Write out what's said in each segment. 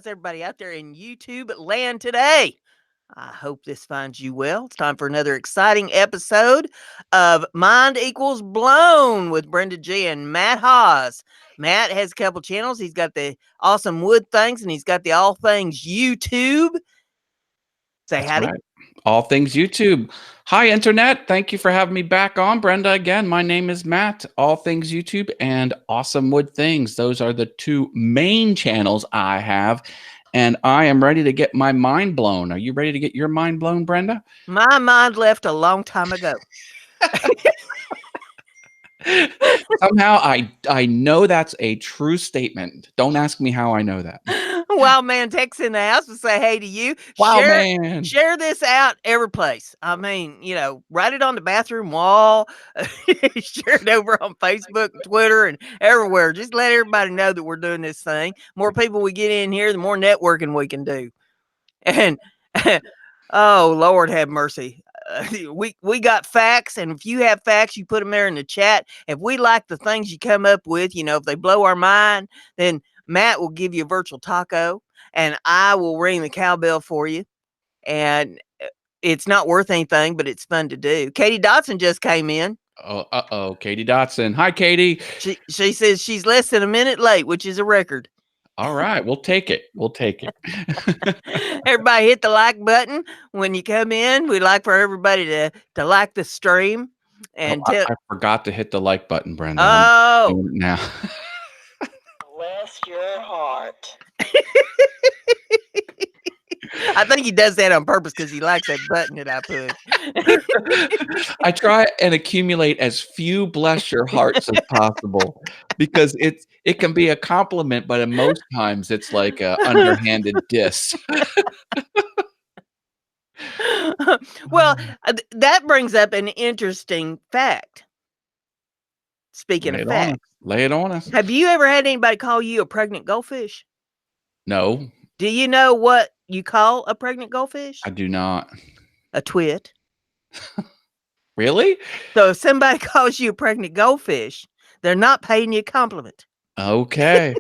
How's everybody out there in YouTube land today? I hope this finds you well. It's time for another exciting episode of Mind Equals Blown with BrendaG and Matt Haas. Matt has a couple channels. He's got the Awesome Wood Things and he's got the All Things YouTube. Say That's howdy. right. All Things YouTube. Hi, Internet. Thank you for having me back on, Brenda. Again, my name is Matt. All Things YouTube and Awesome Wood Things. Those are the two main channels I have. And I am ready to get my mind blown. Are you ready to get your mind blown, Brenda? My mind left a long time ago. Somehow I know that's a true statement. Don't ask me how I know that. Wild man texts in the house to say hey to you. Wow, man. Share this out every place. I mean, write it on the bathroom wall. Share it over on Facebook, Twitter, and everywhere. Just let everybody know that we're doing this thing. More people we get in here, the more networking we can do. And oh, Lord have mercy. We got facts, and if you have facts, you put them there in the chat. If we like the things you come up with, if they blow our mind, then Matt will give you a virtual taco, and I will ring the cowbell for you. And it's not worth anything, but it's fun to do. Katie Dotson just came in. Oh, Katie Dotson. Hi, Katie. She says she's less than a minute late, which is a record. All right, we'll take it. We'll take it. Everybody hit the like button when you come in. We'd like for everybody to like the stream. And I forgot to hit the like button, Brenda. Oh, now. Bless your heart. I think he does that on purpose because he likes that button that I put. I try and accumulate as few bless your hearts as possible because it can be a compliment, but in most times it's like an underhanded diss. Well, that brings up an interesting fact. Speaking of facts. Lay it on us. Have you ever had anybody call you a pregnant goldfish? No. Do you know what you call a pregnant goldfish? I do not. A twit. Really? So if somebody calls you a pregnant goldfish, they're not paying you a compliment. Okay.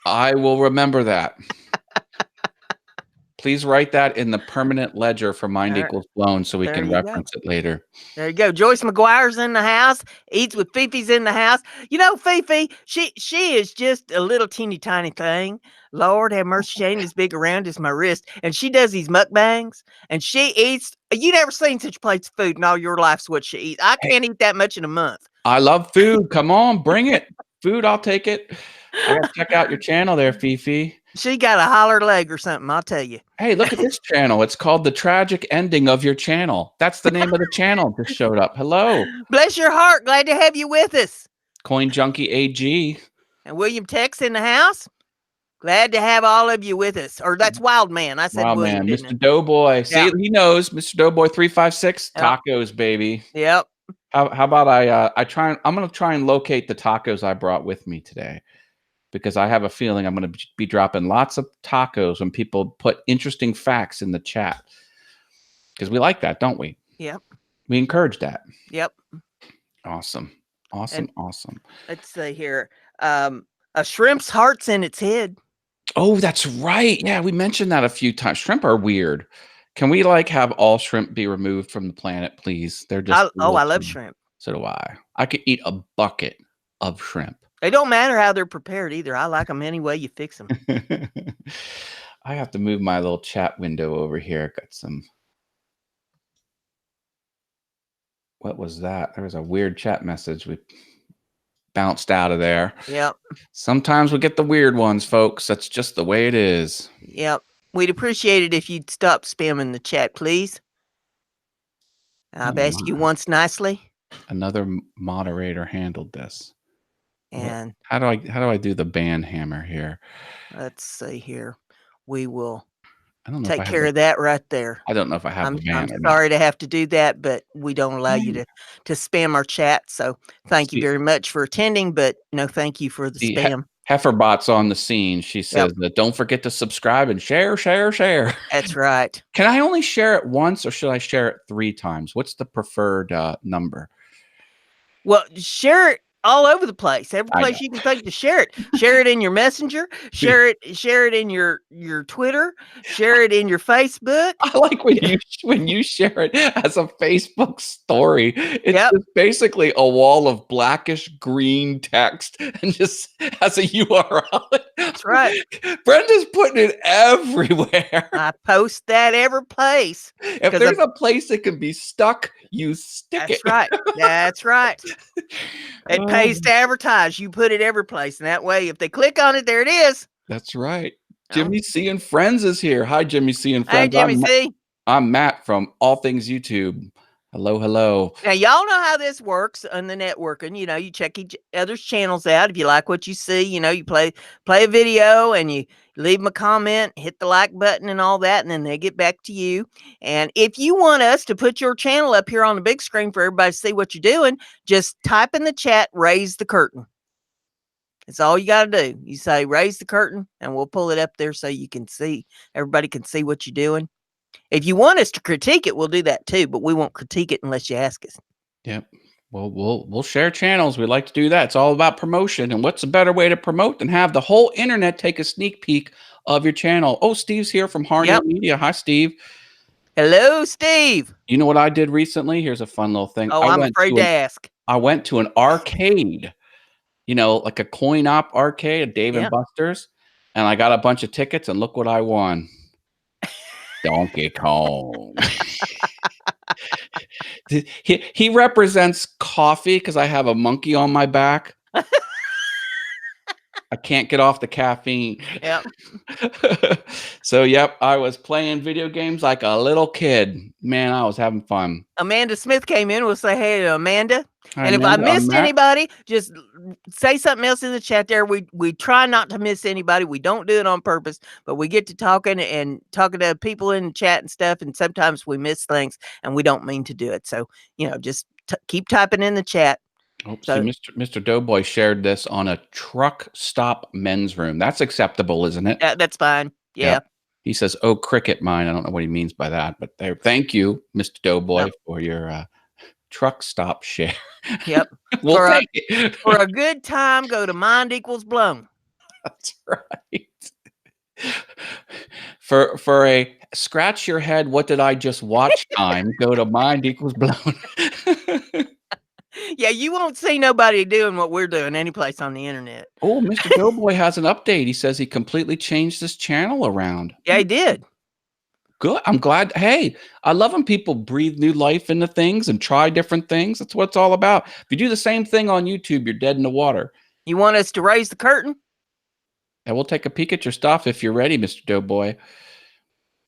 I will remember that. Please write that in the permanent ledger for Mind Equals Blown so we can reference it later. There you go. Joyce McGuire's in the house. Eats with Fifi's in the house. Fifi, she is just a little teeny tiny thing. Lord have mercy, she ain't as big around as my wrist. And she does these mukbangs and she eats. You never seen such plates of food in all your life's what she eats. I can't eat that much in a month. I love food. Come on, bring it. Food, I'll take it. I gotta check out your channel there, Fifi. She got a holler leg or something, I'll tell you. Hey, look at this channel. It's called The Tragic Ending of Your Channel. That's the name of the channel. Just showed up. Hello. Bless your heart. Glad to have you with us. Coin Junkie AG. And William Tex in the house. Glad to have all of you with us. Or that's Wild Man. I said Wild William, Man. Mr. Doughboy. Yeah. See, he knows. Mr. Doughboy 356. Yep. Tacos, baby. Yep. How about I'm going to try and locate the tacos I brought with me today. Because I have a feeling I'm going to be dropping lots of tacos when people put interesting facts in the chat. Because we like that, don't we? Yep. We encourage that. Yep. Awesome. Awesome. Let's see here. A shrimp's heart's in its head. Oh, that's right. Yeah, we mentioned that a few times. Shrimp are weird. Can we have all shrimp be removed from the planet, please? They're just I love shrimp. So do I. I could eat a bucket of shrimp. They don't matter how they're prepared either. I like them any way you fix them. I have to move my little chat window over here. Got some. What was that? There was a weird chat message. We bounced out of there. Yep. Sometimes we get the weird ones, folks. That's just the way it is. Yep. We'd appreciate it if you'd stop spamming the chat, please. I've asked you once nicely. Another moderator handled this. And how do I do the ban hammer here? Let's see here. We will I don't know take care of that right there. I don't know if I have the ban. I'm sorry to have to do that, but we don't allow you to spam our chat. So thank you very much for attending, but no thank you for the spam. Heiferbot's on the scene. She says that don't forget to subscribe and share. That's right. Can I only share it once or should I share it 3 times? What's the preferred number? Well, share it all over the place. Every I place know. you can think to share it. Share it in your messenger. Share it in your Twitter. Share it in your Facebook. I like when you share it as a Facebook story. It's Yep. just basically a wall of blackish green text and just has a URL. That's right. Brenda's putting it everywhere. I post that every place If because there's a place that can be stuck, you stick it. that's right. That's right. It Oh, pays to advertise. You put it every place, and that way, if they click on it, there it is. that's right. Oh. Jimmy C and Friends is here. Hi, Jimmy C and Hey, Friends. Jimmy C. I'm Matt from All Things YouTube. Hello, hello. Now, y'all know how this works on the networking. You know, you check each other's channels out. If you like what you see, you know, you play a video and you leave them a comment, hit the like button and all that, and then they get back to you. And if you want us to put your channel up here on the big screen for everybody to see what you're doing, just type in the chat, raise the curtain. That's all you got to do. You say, raise the curtain, and we'll pull it up there so you can see, everybody can see what you're doing. If you want us to critique it, we'll do that too, but we won't critique it unless you ask us. Yep. Well, we'll share channels. We like to do that. It's all about promotion. And what's a better way to promote than have the whole internet take a sneak peek of your channel? Oh, Steve's here from Harney Media. Hi, Steve. Hello, Steve. You know what I did recently? Here's a fun little thing. Oh, I'm afraid to ask. I went to an arcade, you know, like a coin op arcade at Dave and Buster's, and I got a bunch of tickets, and look what I won. Donkey Kong. He represents coffee because I have a monkey on my back. I can't get off the caffeine. Yep. So, yep, I was playing video games like a little kid. Man, I was having fun. Amanda Smith came in. We'll say, hey, Amanda. Hi, and Amanda. If I missed anybody, just say something else in the chat there. We try not to miss anybody. We don't do it on purpose, but we get to talking to people in the chat and stuff, and sometimes we miss things, and we don't mean to do it. So, you know, just keep typing in the chat. Oh, so, Mr. Doughboy shared this on a truck stop men's room. That's acceptable, isn't it? That's fine. Yeah. Yep. He says, "Oh, cricket mine." I don't know what he means by that, but there. Thank you, Mr. Doughboy, for your truck stop share. Yep. We'll take it. For a good time, go to Mind Equals Blown. That's right. For a scratch your head, what did I just watch time, go to Mind Equals Blown. Yeah, you won't see nobody doing what we're doing any place on the internet. Oh, Mr. Doughboy has an update. He says he completely changed his channel around. Yeah, he did. Good. I'm glad. Hey, I love when people breathe new life into things and try different things. That's what it's all about. If you do the same thing on YouTube, you're dead in the water. You want us to raise the curtain? And we'll take a peek at your stuff if you're ready, Mr. Doughboy.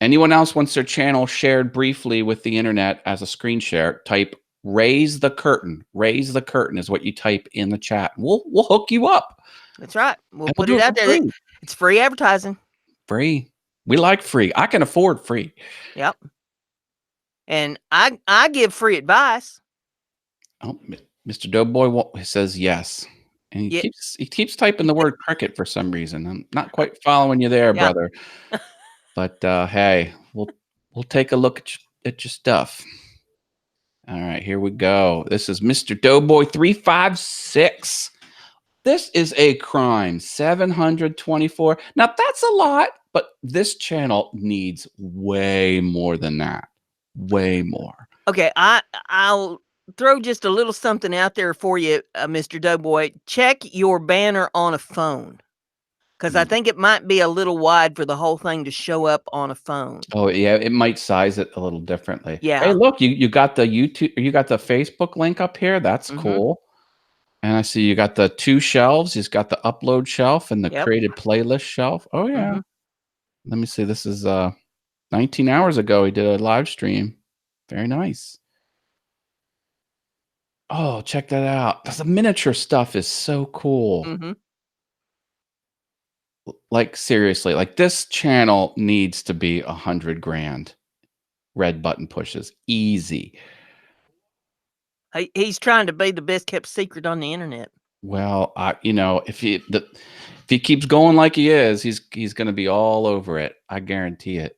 Anyone else wants their channel shared briefly with the internet as a screen share, type raise the curtain. Raise the curtain is what you type in the chat. We'll hook you up. That's right. We'll put it out there. Free. It's free advertising. Free. We like free. I can afford free. Yep. And I give free advice. Oh, Mr. Doughboy says yes. And he keeps typing the word cricket for some reason. I'm not quite following you there, brother. But hey, we'll take a look at your stuff. All right, here we go. This is Mr. Doughboy 356. This is a crime. 724. Now that's a lot, but this channel needs way more than that. Way more. Okay, I'll throw just a little something out there for you, Mr. Doughboy. Check your banner on a phone, because I think it might be a little wide for the whole thing to show up on a phone. Oh yeah, it might size it a little differently. Yeah. Hey, look, you got the YouTube, you got the Facebook link up here. That's cool. And I see you got the two shelves. He's got the upload shelf and the created playlist shelf. Oh yeah. Let me see. This is 19 hours ago. He did a live stream. Very nice. Oh, check that out. The miniature stuff is so cool. Like seriously, like this channel needs to be 100 grand. Red button pushes. Easy. He's trying to be the best kept secret on the internet. Well, you know, if he keeps going like he is, he's going to be all over it. I guarantee it.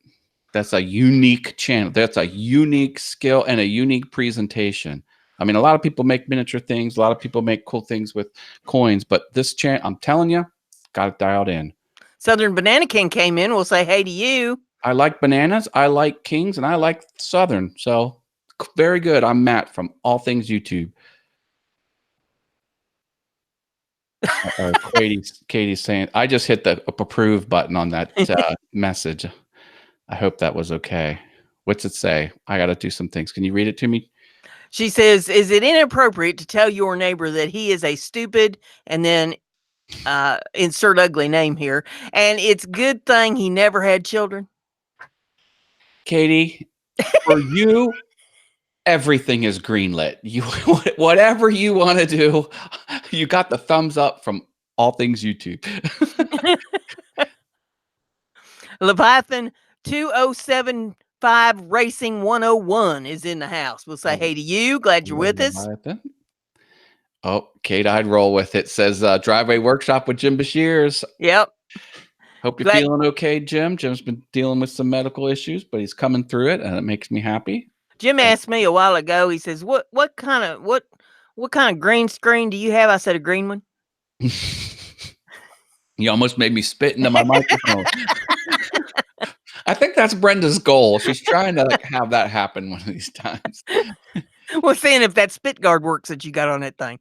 That's a unique channel. That's a unique skill and a unique presentation. I mean, a lot of people make miniature things. A lot of people make cool things with coins. But this channel, I'm telling you, got it dialed in. Southern Banana King came in. We'll say hey to you. I like bananas. I like kings. And I like Southern. So very good. I'm Matt from All Things YouTube. Katie's saying, I just hit the approve button on that message. I hope that was okay. What's it say? I got to do some things. Can you read it to me? She says, is it inappropriate to tell your neighbor that he is a stupid, and then insert ugly name here, and it's good thing he never had children? Katie, for you, everything is greenlit. You whatever you want to do, you got the thumbs up from All Things YouTube. Leviathan 2075 Racing 101 is in the house. We'll say hey to you. Glad you're with us. Leviathan. Oh, Kate, I'd roll with it. Says Driveway Workshop with Jim Bashirs. Yep. Hope you're feeling okay, Jim. Jim's been dealing with some medical issues, but he's coming through it, and it makes me happy. Jim asked me a while ago. He says, "What kind of green screen do you have?" I said, "A green one." You almost made me spit into my microphone. I think that's Brenda's goal. She's trying to have that happen one of these times. We're seeing if that spit guard works that you got on that thing.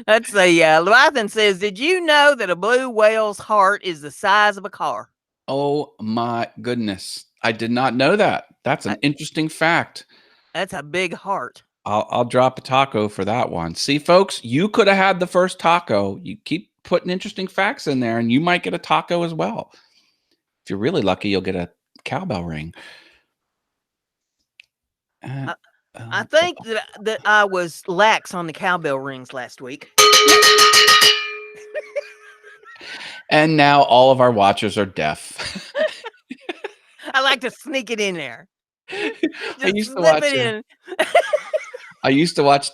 Let's see. Leviathan says, "Did you know that a blue whale's heart is the size of a car?" Oh my goodness. I did not know that. That's an interesting fact. That's a big heart. I'll drop a taco for that one. See, folks, you could have had the first taco. You keep putting interesting facts in there, and you might get a taco as well. If you're really lucky, you'll get a cowbell ring. I think that I was lax on the cowbell rings last week. And now all of our watchers are deaf. I like to sneak it in there. I used to watch it. I used to watch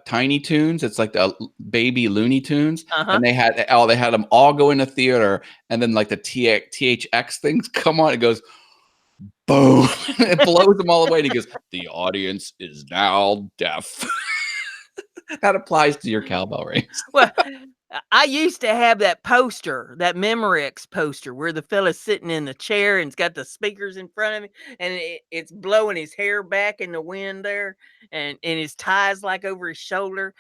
Tiny Toons. It's like the baby Looney Tunes, and they had them all go into theater, and then like the THX things come on. It goes boom, it blows them all away. And he goes, "The audience is now deaf." That applies to your cowbell rings. Well, I used to have that poster, that Memorex poster, where the fella's sitting in the chair and it's got the speakers in front of him, and it's blowing his hair back in the wind there, and his tie's like over his shoulder.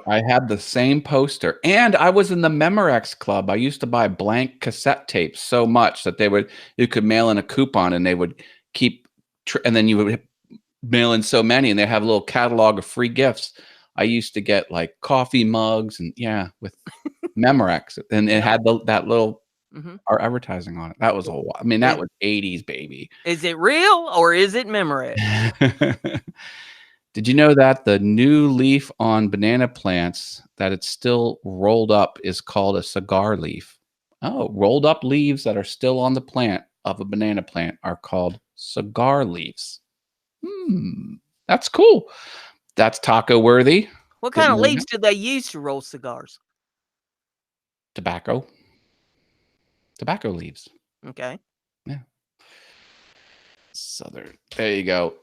I had the same poster, and I was in the Memorex club. I used to buy blank cassette tapes so much that you could mail in a coupon, and they would keep, and then you would mail in so many, and they have a little catalog of free gifts. I used to get like coffee mugs and with Memorex, and it had that little our advertising on it. That was that was 80s, baby. Is it real or is it Memorex? Did you know that the new leaf on banana plants, that it's still rolled up, is called a cigar leaf? Oh, rolled up leaves that are still on the plant of a banana plant are called cigar leaves. That's cool. That's taco worthy. What kind of leaves do they use to roll cigars? Tobacco leaves. Okay. Yeah. Southern. There you go.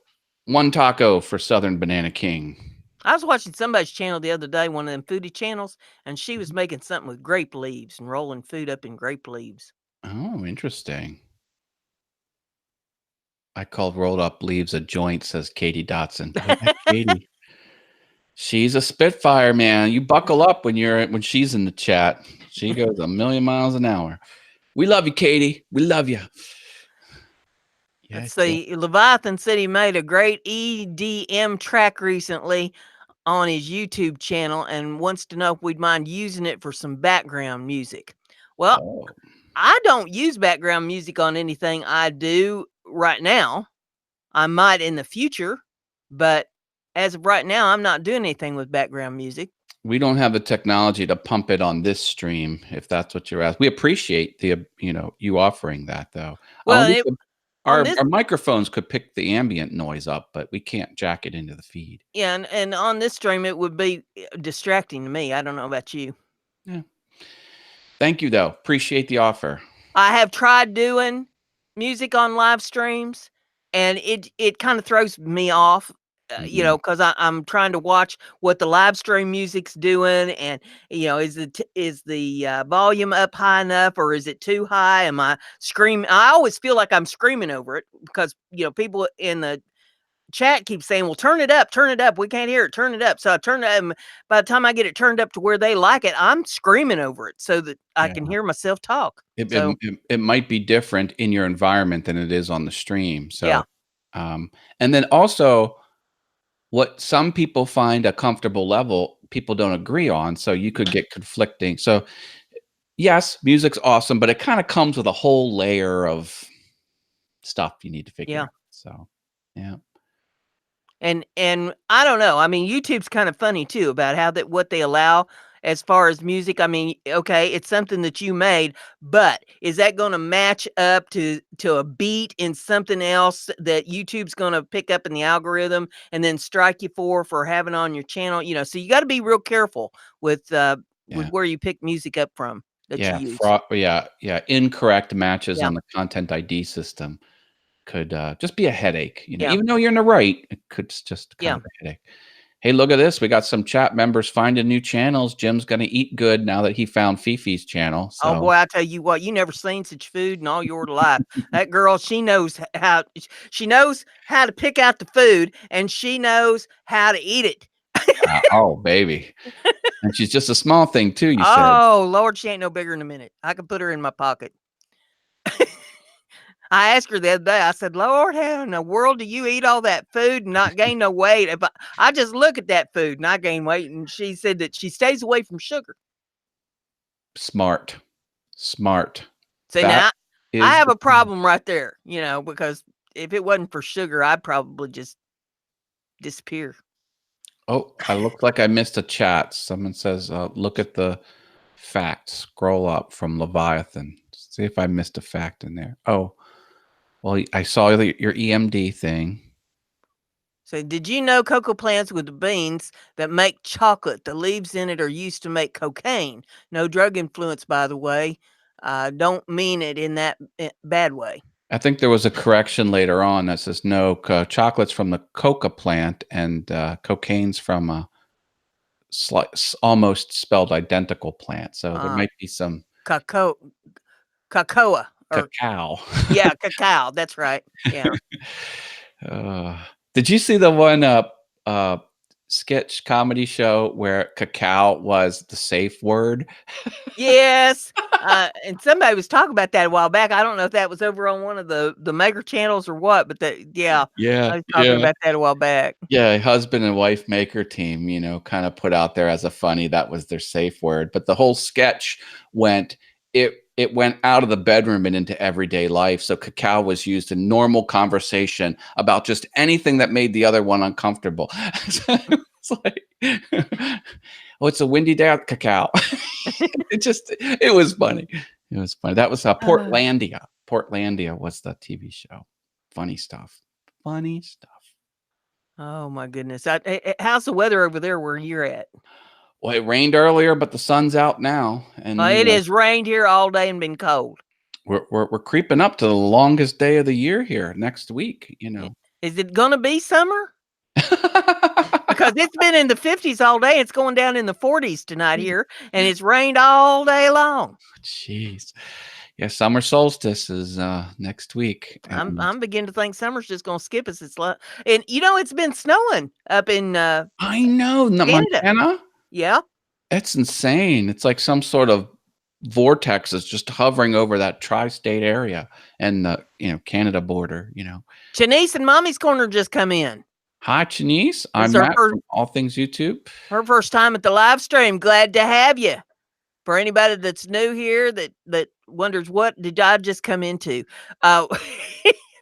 One taco for Southern Banana King. I was watching somebody's channel the other day, one of them foodie channels, and she was making something with grape leaves and rolling food up in grape leaves. Oh, interesting. I called rolled up leaves a joint, says Katie Dotson. Katie. She's a spitfire, man. You buckle up when she's in the chat. She goes a million miles an hour. We love you, Katie. We love you. Let's see. Leviathan said he made a great EDM track recently on his YouTube channel and wants to know if we'd mind using it for some background music. Well, I don't use background music on anything I do right now. I might in the future, but as of right now, I'm not doing anything with background music. We don't have the technology to pump it on this stream, if that's what you're asking. We appreciate you offering that, though. Well, our microphones could pick the ambient noise up, but we can't jack it into the feed. Yeah, and on this stream, it would be distracting to me. I don't know about you. Yeah. Thank you, though. Appreciate the offer. I have tried doing music on live streams, and it kind of throws me off. Mhm. Because I'm trying to watch what the live stream music's doing, and is the volume up high enough, or is it too high? Am I screaming? I always feel like I'm screaming over it because people in the chat keep saying, "Well, turn it up. We can't hear it. Turn it up." So I turn it up, and by the time I get it turned up to where they like it, I'm screaming over it so that I Yeah. can hear myself talk. It it So it might be different in your environment than it is on the stream, yeah, so, and then also, what some people find a comfortable level, people don't agree on, so you could get conflicting so, yes, music's awesome, but it kinda comes with a whole layer of stuff you need to figure yeah. out, so, yeah. And I don't know. I mean, YouTube's kind of funny too about how that what they allow as far as music. I mean, okay, it's something that you made, but is that going to match up to a beat in something else that YouTube's going to pick up in the algorithm and then strike you for having on your channel? So you got to be real careful with Yeah. where you pick music up from that you Yeah, use. fraud yeah, yeah, incorrect matches Yeah, on the content ID system could, just be a headache, yeah, even though you're in the right, it could just kind yeah. of a headache. Hey, look at this, we got some chat members finding new channels. Jim's gonna eat good now that he found Fifi's channel, Oh so boy, I tell you what, you never seen such food in all your life. That girl, she knows she knows how to pick out the food, and she knows how to eat it. oh, baby. And she's just a small thing too, you said. Oh Lord, she ain't no bigger than a minute. I could put her in my pocket. I asked her the other day. I said, "Lord, how in the world do you eat all that food and not gain no weight?" If I just look at that food and I gain weight, and she said that she stays away from sugar. Smart. Smart. So That now I is have the a problem right there, because if it wasn't for sugar, I'd probably just disappear. oh, I look like I missed a chat. Someone says, "Look at the facts. Scroll up from Leviathan. See if I missed a fact in there." Oh, well, I saw your EMD thing. So, did you know cocoa plants with the beans that make chocolate? The leaves in it are used to make cocaine. No drug influence, by the way. Don't mean it in that bad way. I think there was a correction later on that says, "No, chocolate's from the coca plant and, cocaine's from a almost spelled identical plant." So there Uh, might be some cacao, cocoa, or cacao. yeah, cacao. That's right. Yeah. Uh, did you see the one, uh, sketch comedy show where cacao was the safe word? Yes. And somebody was talking about that a while back. I don't know if that was over on one of the maker channels or what, but yeah, Yeah, I was talking yeah. about that a while back. Yeah, husband and wife maker team, kind of put out there as a funny that was their safe word, but the whole sketch went it went out of the bedroom and into everyday life. So cacao was used in normal conversation about just anything that made the other one uncomfortable. So it's like, oh, it's a windy day out, cacao. It was funny. It was funny. That was Portlandia. Portlandia was the TV show. Funny stuff. Funny stuff. Oh my goodness. How's the weather over there where you're at? Well, it rained earlier, but the sun's out now, and It has rained here all day and been cold. we're creeping up to the longest day of the year here next week. Is it gonna be summer? Because it's been in the 50s all day. It's going down in the 40s tonight here, and it's rained all day long. Jeez, yeah, summer solstice is next week, and I'm beginning to think summer's just gonna skip us. And it's been snowing up in I know, Canada. Montana. Yeah. It's insane. It's like some sort of vortex is just hovering over that tri-state area and the Canada border. Janice and Mommy's Corner just come in. Hi, Chinese. It's I'm Matt from All Things YouTube. her first time at the live stream. Glad to have you. For anybody that's new here that wonders what did I just come into, uh,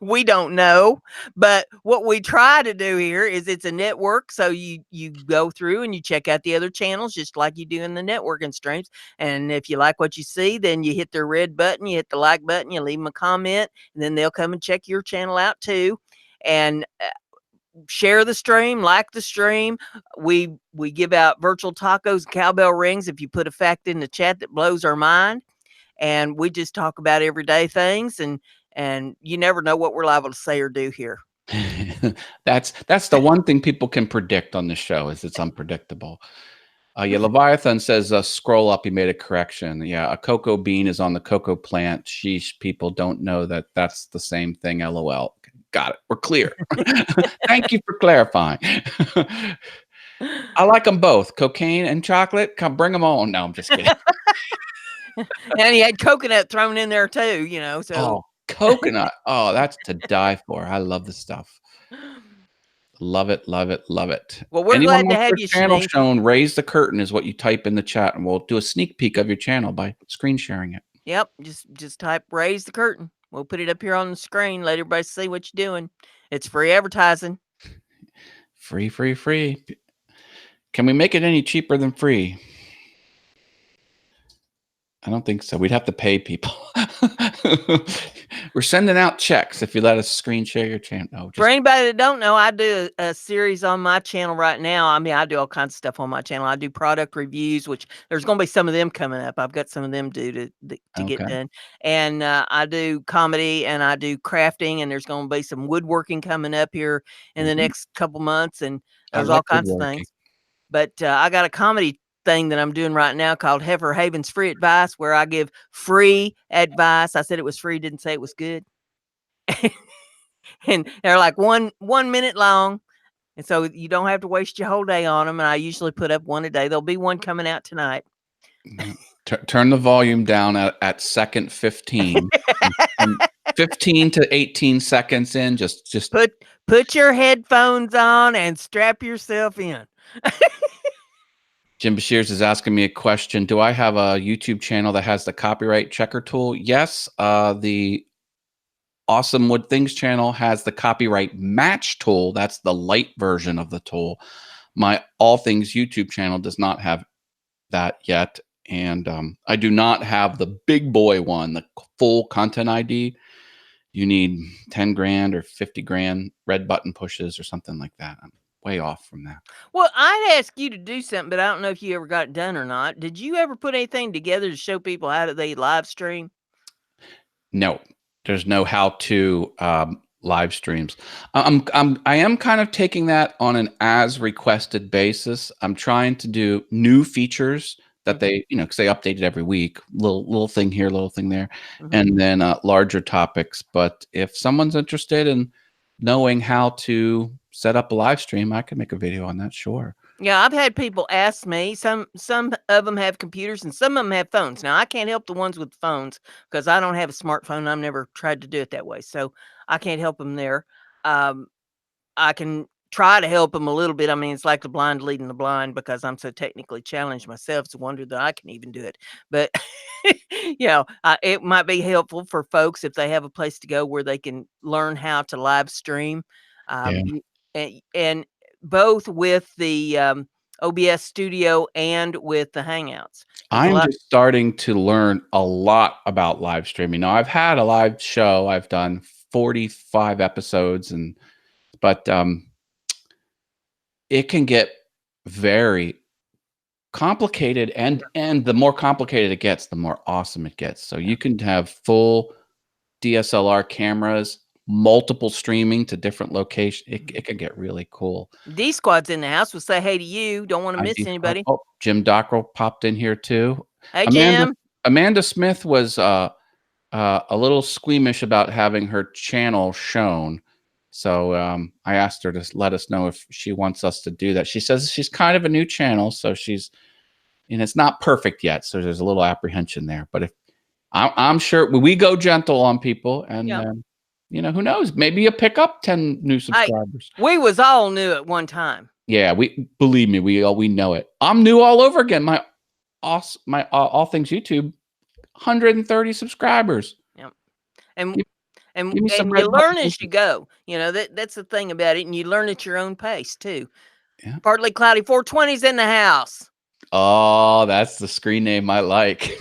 we don't know. But what we try to do here is it's a network, so you go through and you check out the other channels just like you do in the networking streams. And if you like what you see, then you hit the red button, you hit the like button, you leave them a comment, and then they'll come and check your channel out too. And share the stream, like the stream. We give out virtual tacos and cowbell rings if you put a fact in the chat that blows our mind. And we just talk about everyday things. And and you never know what we're liable to say or do here. That's the one thing people can predict on the show is it's unpredictable. Yeah, Leviathan says scroll up. He made a correction. Yeah, a cocoa bean is on the cocoa plant. Sheesh, people don't know that that's the same thing. LOL. Got it. We're clear. Thank you for clarifying. I like them both, cocaine and chocolate. Come, bring them on. No, I'm just kidding. And he had coconut thrown in there too, you know. So Oh, coconut. Oh, that's to die for. I love the stuff. Love it, love it, love it. well, we're Anyone glad to wants have their you, channel Shanice. shown, raise the curtain is what you type in the chat, and we'll do a sneak peek of your channel by screen sharing it. Yep, just type raise the curtain. We'll put it up here on the screen. Let everybody see what you're doing. It's free advertising. Free, free, free. Can we make it any cheaper than free? I don't think so. We'd have to pay people. We're sending out checks if you let us screen share your channel. No, For anybody that don't know, I do a series on my channel right now. I mean, I do all kinds of stuff on my channel. I do product reviews, which there's going to be some of them coming up. I've got some of them due to get done. And I do comedy and I do crafting, and there's going to be some woodworking coming up here in the next couple months. And there's all kinds of things. But I got a comedy thing that I'm doing right now called Heifer Haven's Free Advice, where I give free advice. I said it was free, didn't say it was good. And they're like one minute long, and so you don't have to waste your whole day on them. And I usually put up one a day. There'll be one coming out tonight. Turn the volume down at second 15. From 15 to 18 seconds in, just put your headphones on and strap yourself in. Jim Bashirs is asking me a question. Do I have a YouTube channel that has the copyright checker tool? Yes. The Awesome Wood Things channel has the copyright match tool. That's the light version of the tool. My All Things YouTube channel does not have that yet. And I do not have the big boy one, the full content ID. You need 10 grand or 50 grand red button pushes or something like that. I'm way off from that. Well, I'd ask you to do something, but I don't know if you ever got it done or not. Did you ever put anything together to show people how do they live stream? No, there's no how to live streams. I am kind of taking that on an as requested basis. I'm trying to do new features that they, because they update it every week, little thing here, little thing there, and then larger topics. But if someone's interested in knowing how to set up a live stream, I can make a video on that. Sure. Yeah, I've had people ask me. Some of them have computers and some of them have phones. Now, I can't help the ones with phones because I don't have a smartphone. I've never tried to do it that way, so I can't help them there. I can try to help them a little bit. I mean, it's like the blind leading the blind because I'm so technically challenged myself. It's a wonder that I can even do it. But it might be helpful for folks if they have a place to go where they can learn how to live stream, and both with the OBS Studio and with the Hangouts. I'm just starting to learn a lot about live streaming. Now, I've had a live show. I've done 45 episodes, but it can get very complicated, and the more complicated it gets, the more awesome it gets. So you can have full DSLR cameras, multiple streaming to different locations. It can get really cool. D Squad's in the house. We'll say hey to you. Don't want to miss anybody. Oh, Jim Dockrell popped in here too. Hey, Jim. Amanda Smith was a little squeamish about having her channel shown. So I asked her to let us know if she wants us to do that. She says she's kind of a new channel, so it's not perfect yet. So there's a little apprehension there. But if I'm sure we go gentle on people, and who knows? Maybe you pick up 10 new subscribers. We was all new at one time. Yeah, believe me, we know it. I'm new all over again. My All Things YouTube, 130 subscribers. Yep. And you learn as you go. That's the thing about it. And you learn at your own pace, too. Yeah. Partly Cloudy 420's in the house. Oh, that's the screen name I like.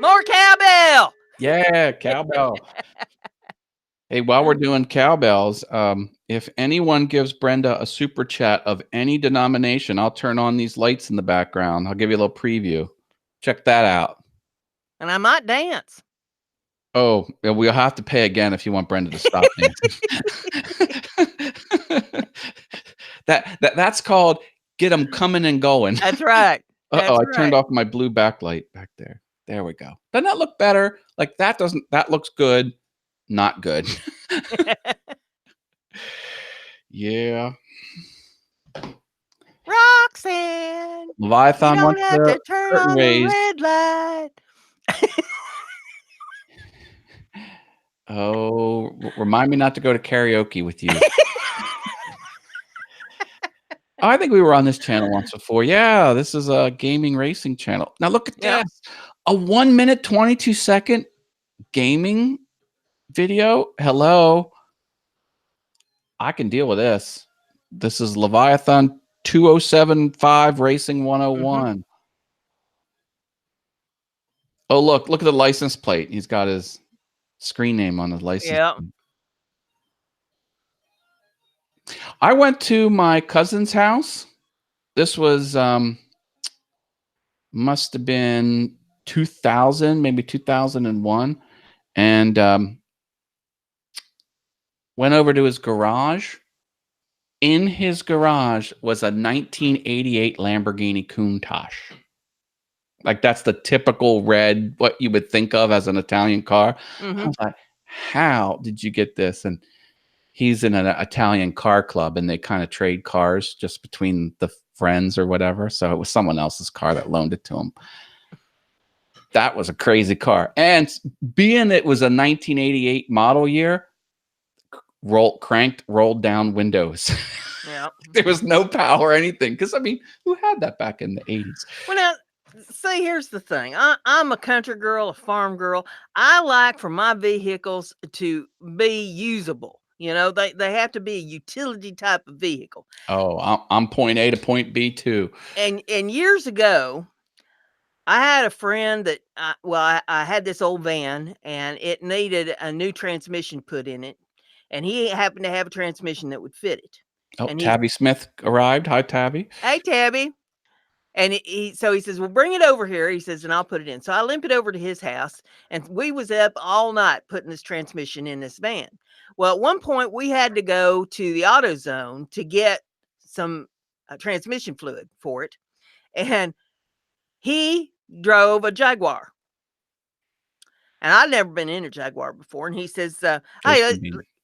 More cowbell. Yeah, cowbell. Hey, while we're doing cowbells, if anyone gives Brenda a super chat of any denomination, I'll turn on these lights in the background. I'll give you a little preview. Check that out. And I might dance. Oh, we'll have to pay again if you want Brenda to stop dancing. That's called get them coming and going. That's right. Uh-oh, That's I turned right. off my blue backlight back there. There we go. Doesn't that look better? Like that looks good. Not good. Yeah. Roxanne, you Leviathan don't wants have the to turn curtain on the raised. red light. Oh, remind me not to go to karaoke with you. I think we were on this channel once before. Yeah, this is a gaming racing channel. Now look at Yep. this. A 1 minute, 22-second gaming video. Hello. I can deal with this. This is Leviathan 2075 Racing 101. Oh, look at the license plate. He's got his screen name on the license Yep. plate. I went to my cousin's house. This was must have been 2000, maybe 2001, and went over to his garage. In his garage was a 1988 Lamborghini Countach. Like that's the typical red, what you would think of as an Italian car. I was like, how did you get this? And he's in an Italian car club and they kind of trade cars just between the friends or whatever. So it was someone else's car that loaned it to him. That was a crazy car. And being it was a 1988 model year, rolled down windows. Yep. There was no power or anything. Because, I mean, who had that back in the 80s? Well, now, see, here's the thing. I'm a country girl, a farm girl. I like for my vehicles to be usable. You know, they have to be a utility type of vehicle. Oh, I'm point A to point B too. And years ago, I had a friend that, I had this old van and it needed a new transmission put in it. And he happened to have a transmission that would fit it. Oh, And Tabby Smith arrived. Hi, Tabby. hey, Tabby. And so he says, well, bring it over here. He says, and I'll put it in. So I limp it over to his house and we was up all night putting this transmission in this van. Well, at one point we had to go to the AutoZone to get some transmission fluid for it. And he drove a Jaguar. And I'd never been in a Jaguar before. And he says, hey,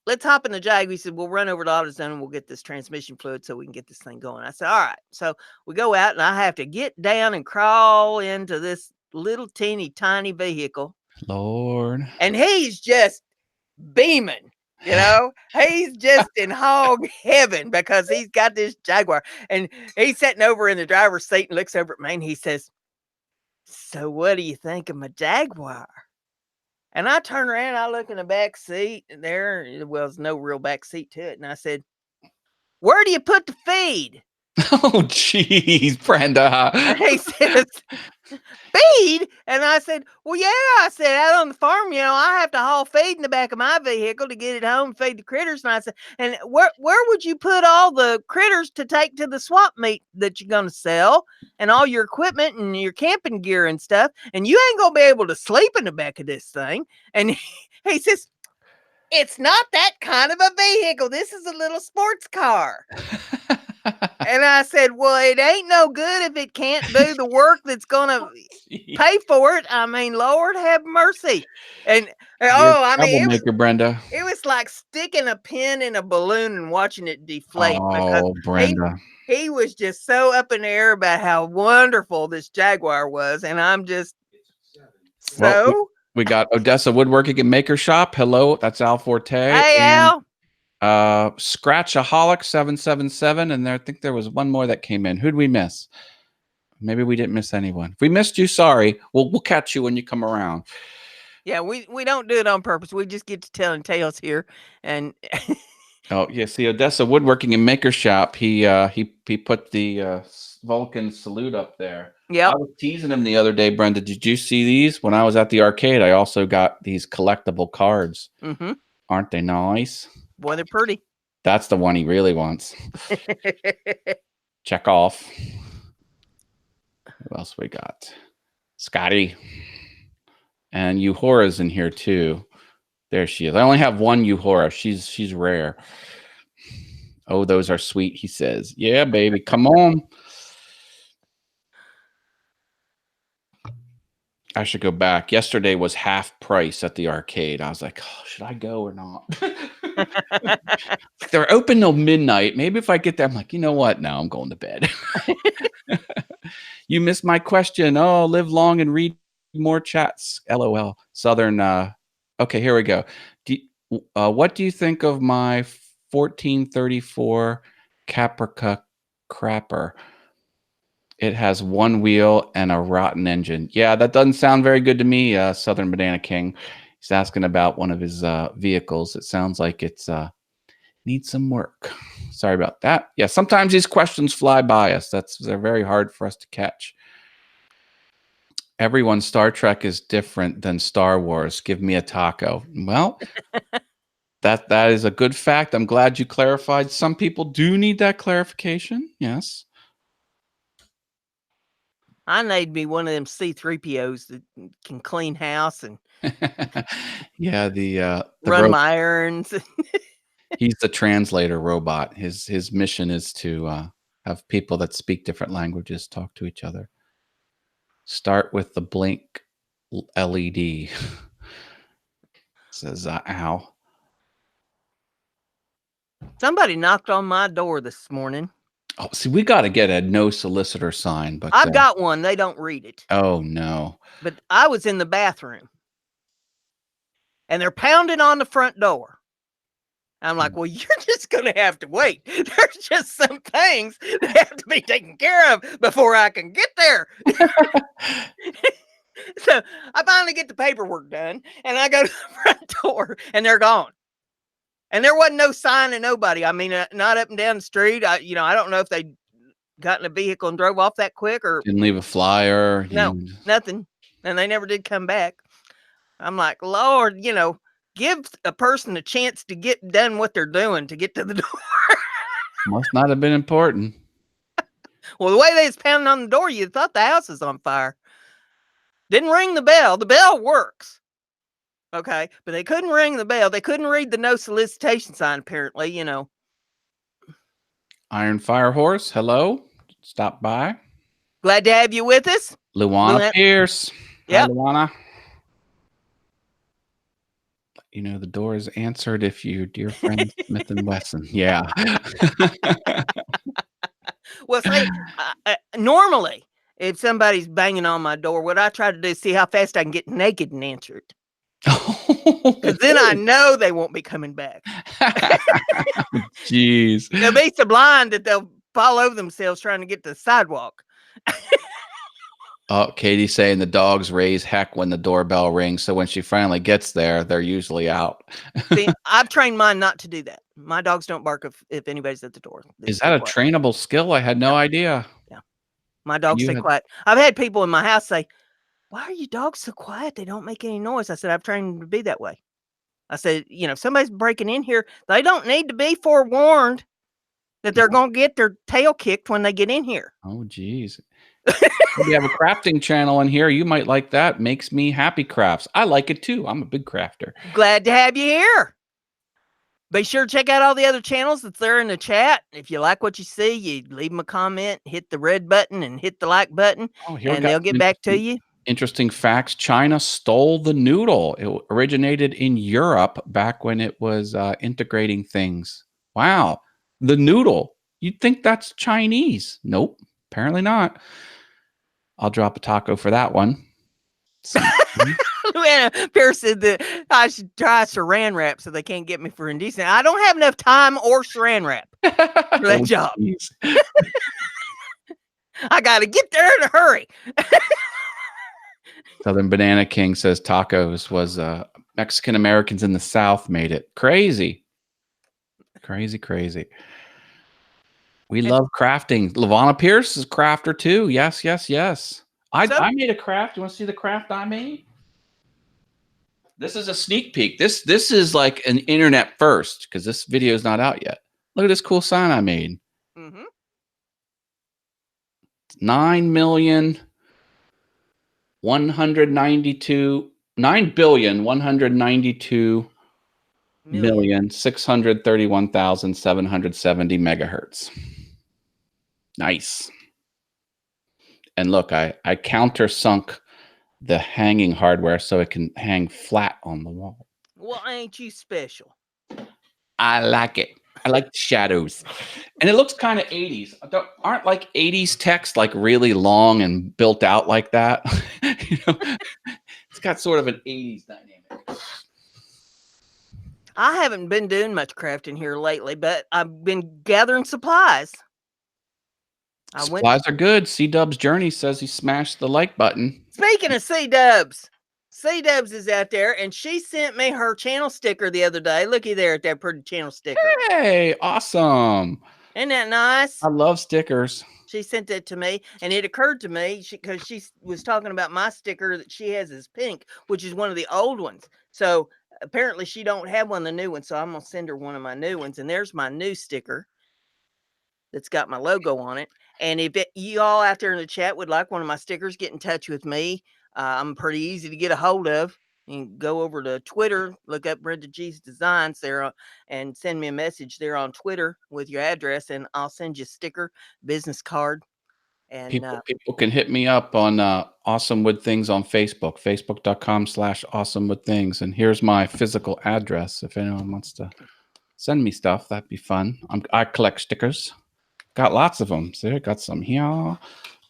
let's hop in the Jag. He said, we'll run over to AutoZone and we'll get this transmission fluid so we can get this thing going. I said, all right. So we go out and I have to get down and crawl into this little teeny tiny vehicle. Lord. And he's just beaming, you know, he's just in hog heaven because he's got this Jaguar. And he's sitting over in the driver's seat and looks over at me and he says, so what do you think of my Jaguar? And I turn around, I look in the back seat, and there was no real back seat to it. And I said, where do you put the feed? Oh, geez, Brenda. And he says, feed? And I said, well, yeah. I said, out on the farm, you know, I have to haul feed in the back of my vehicle to get it home and feed the critters. And I said, and where would you put all the critters to take to the swap meet that you're going to sell and all your equipment and your camping gear and stuff? And you ain't going to be able to sleep in the back of this thing. And he says, it's not that kind of a vehicle. This is a little sports car. And I said, well, it ain't no good if it can't do the work that's going to pay for it. I mean, Lord have mercy. And I mean, Brenda. It was like sticking a pin in a balloon and watching it deflate. Oh, Brenda. He was just so up in the air about how wonderful this Jaguar was. And I'm just Well, we got Odessa Woodworking and Maker Shop. Hello, that's Al Forte. Hey, Al. Scratchaholic 777, and I think there was one more that came in. Who'd we miss? Maybe we didn't miss anyone. If we missed you, sorry. We'll catch you when you come around. Yeah, we don't do it on purpose. We just get to telling tales here. And oh yeah, see Odessa Woodworking and Maker Shop. He put the Vulcan salute up there. Yeah, I was teasing him the other day, Brenda. Did you see these? When I was at the arcade, I also got these collectible cards. Mm-hmm. Aren't they nice? Boy, they're pretty. That's the one he really wants. Check off. Who else we got? Scotty. And Euhora's in here too. There she is. I only have one Euhora. She's rare. Oh, those are sweet, he says. Yeah, baby, come on. I should go back. Yesterday was half price at the arcade. I was like, oh, should I go or not? They're open till midnight. Maybe if I get there, I'm like, you know what? No, I'm going to bed. You missed my question. Oh, live long and read more chats. LOL. Southern. Okay, here we go. What do you think of my 1434 Caprica Crapper? It has one wheel and a rotten engine. Yeah, that doesn't sound very good to me, Southern Banana King. He's asking about one of his vehicles. It sounds like it's needs some work. Sorry about that. Yeah, sometimes these questions fly by us. They're very hard for us to catch. Everyone's Star Trek is different than Star Wars. Give me a taco. Well, that is a good fact. I'm glad you clarified. Some people do need that clarification. Yes. I need to be one of them C-3POs that can clean house and Yeah, the run my errands. He's the translator robot. His mission is to have people that speak different languages talk to each other. Start with the blink LED. Says ow. Somebody knocked on my door this morning. Oh, see, we got to get a no solicitor sign, but I've got one. They don't read it. Oh no. But I was in the bathroom and they're pounding on the front door. I'm like, well, you're just going to have to wait. There's just some things that have to be taken care of before I can get there. So I finally get the paperwork done and I go to the front door and they're gone. And there wasn't no sign of nobody. I mean, not up and down the street. I don't know if they got in a vehicle and drove off that quick or didn't leave a flyer. No, nothing. And they never did come back. I'm like, Lord, give a person a chance to get done what they're doing to get to the door. Must not have been important. Well, the way they was pounding on the door, you thought the house was on fire. Didn't ring the bell. The bell works. Okay. But they couldn't ring the bell. They couldn't read the no solicitation sign, apparently, Iron Fire Horse, hello. Stop by. Glad to have you with us. Luana Pierce. Yeah. Luana. The door is answered if you, dear friend Smith and Wesson. Yeah. Well, say, normally, if somebody's banging on my door, what I try to do is see how fast I can get naked and answer it. Because then I know they won't be coming back. Jeez. They'll be so blind that they'll fall over themselves trying to get to the sidewalk. Oh, Katie's saying the dogs raise heck when the doorbell rings. So when she finally gets there, they're usually out. See, I've trained mine not to do that. My dogs don't bark if anybody's at the door. Is that a trainable skill? I had no idea. Yeah. My dogs stay quiet. I've had people in my house say, why are your dogs so quiet? They don't make any noise. I said, I've trained them to be that way. I said, if somebody's breaking in here, they don't need to be forewarned that they're going to get their tail kicked when they get in here. Oh, geez. We have a crafting channel in here. You might like that. Makes me happy crafts. I like it too. I'm a big crafter. Glad to have you here. Be sure to check out all the other channels that's there in the chat. If you like what you see, you leave them a comment, hit the red button and hit the like button, and they'll get back to you. Interesting facts. China stole the noodle. It originated in Europe back when it was integrating things. Wow. The noodle. You'd think that's Chinese. Nope. Apparently not. I'll drop a taco for that one. Pierce said that I should try saran wrap so they can't get me for indecent. I don't have enough time or saran wrap for that job. I got to get there in a hurry. Southern Banana King says tacos was Mexican Americans in the South made it. Crazy. Crazy. We love crafting. Lavana Pierce is a crafter too. Yes. I made a craft. You want to see the craft I made? This is a sneak peek. This is like an internet first because this video is not out yet. Look at this cool sign I made. Mm-hmm. 9,192,000 9,192,631,770 megahertz. Nice. And look, I countersunk the hanging hardware so it can hang flat on the wall. Well, ain't you special? I like it. I like the shadows. And it looks kind of 80s. Aren't like 80s text like really long and built out like that? You know, it's got sort of an 80s dynamic. I haven't been doing much crafting here lately, but I've been gathering supplies. Supplies are good. C-Dub's Journey says he smashed the like button. Speaking of C-Dubs, C-Dubs is out there, and she sent me her channel sticker the other day. Looky there at that pretty channel sticker. Hey, awesome. Isn't that nice? I love stickers. She sent that to me, and it occurred to me because she was talking about my sticker that she has is pink, which is one of the old ones. So apparently she don't have one of the new ones. So I'm gonna send her one of my new ones, and there's my new sticker that's got my logo on it. And if you all out there in the chat would like one of my stickers, get in touch with me. I'm pretty easy to get a hold of. You can go over to Twitter, look up BrendaG's Designs there, and send me a message there on Twitter with your address, and I'll send you a sticker, business card. And people can hit me up on Awesome Wood Things on Facebook, facebook.com/awesomewoodthings. And here's my physical address. If anyone wants to send me stuff, that'd be fun. I collect stickers. Got lots of them. See, I got some here.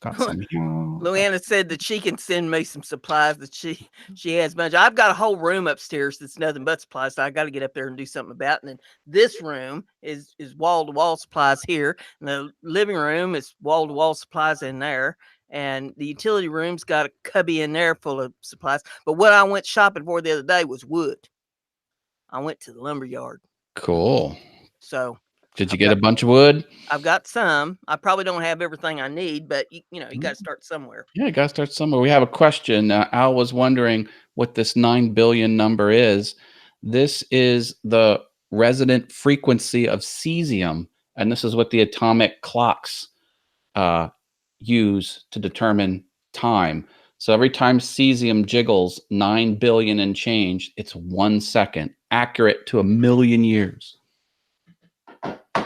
Got some here. Luana said that she can send me some supplies that she has a bunch. I've got a whole room upstairs that's nothing but supplies, so I got to get up there and do something about it. And then this room is wall to wall supplies here, and the living room is wall to wall supplies in there, and the utility room's got a cubby in there full of supplies. But what I went shopping for the other day was wood. I went to the lumber yard. Cool. So. Did you get a bunch of wood? I've got some. I probably don't have everything I need, but you got to start somewhere. Yeah, you got to start somewhere. We have a question. Al was wondering what this 9 billion number is. This is the resonant frequency of cesium, and this is what the atomic clocks use to determine time. So every time cesium jiggles 9 billion and change, it's 1 second, accurate to 1,000,000 years.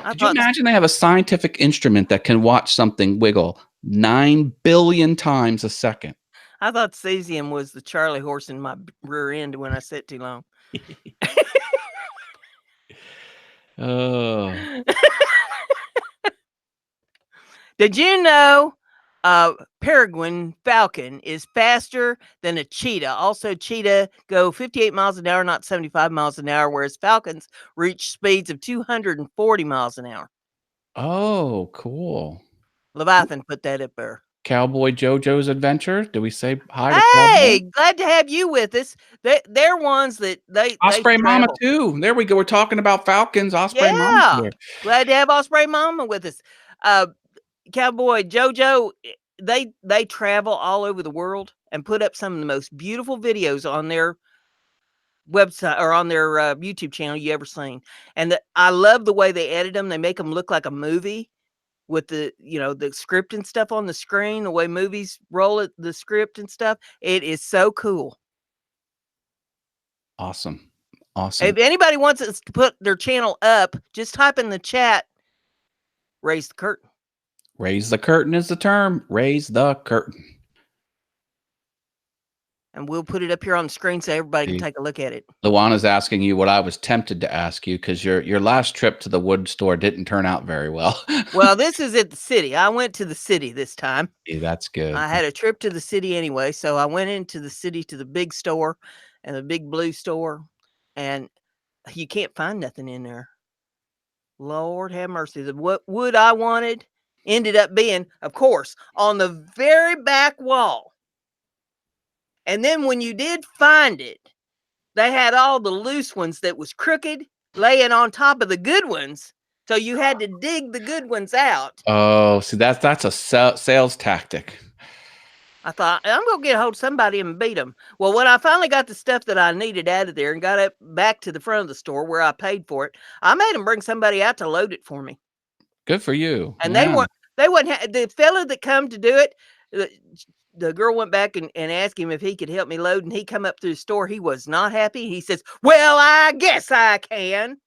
Could you imagine they have a scientific instrument that can watch something wiggle 9 billion times a second? I thought cesium was the Charlie horse in my rear end when I sat too long. Oh. Did you know peregrine falcon is faster than a cheetah? Also, cheetah go 58 miles an hour, not 75 miles an hour, whereas falcons reach speeds of 240 miles an hour. Oh, cool. Leviathan put that up there. Cowboy JoJo's Adventure. Do we say hi to Hey, Cowboy? glad to have you with us. They're ones that Osprey they Mama travel. too. There we go. We're talking about falcons. Osprey Mama. Yeah, glad to have Osprey Mama with us. Cowboy JoJo, they travel all over the world and put up some of the most beautiful videos on their website or on their YouTube channel you ever seen. And I love the way they edit them. They make them look like a movie with the the script and stuff on the screen, the way movies roll it, the script and stuff. It is so cool. Awesome. Awesome. If anybody wants us to put their channel up, just type in the chat, raise the curtain. Raise the curtain is the term. Raise the curtain. And we'll put it up here on the screen so everybody can take a look at it. Luana's asking you what I was tempted to ask you because your last trip to the wood store didn't turn out very well. Well, this is at the city. I went to the city this time. Yeah, that's good. I had a trip to the city anyway, so I went into the city to the big store and the big blue store, and you can't find nothing in there. Lord have mercy. What wood I wanted ended up being, of course, on the very back wall. And then when you did find it, they had all the loose ones that was crooked laying on top of the good ones. So you had to dig the good ones out. Oh, see, that's a sales tactic. I thought, I'm going to get a hold of somebody and beat them. Well, when I finally got the stuff that I needed out of there and got it back to the front of the store where I paid for it, I made them bring somebody out to load it for me. Good for you. And they wouldn't the fella that come to do it, the girl went back and asked him if he could help me load, and he come up to the store. He was not happy. He says, "Well, I guess I can."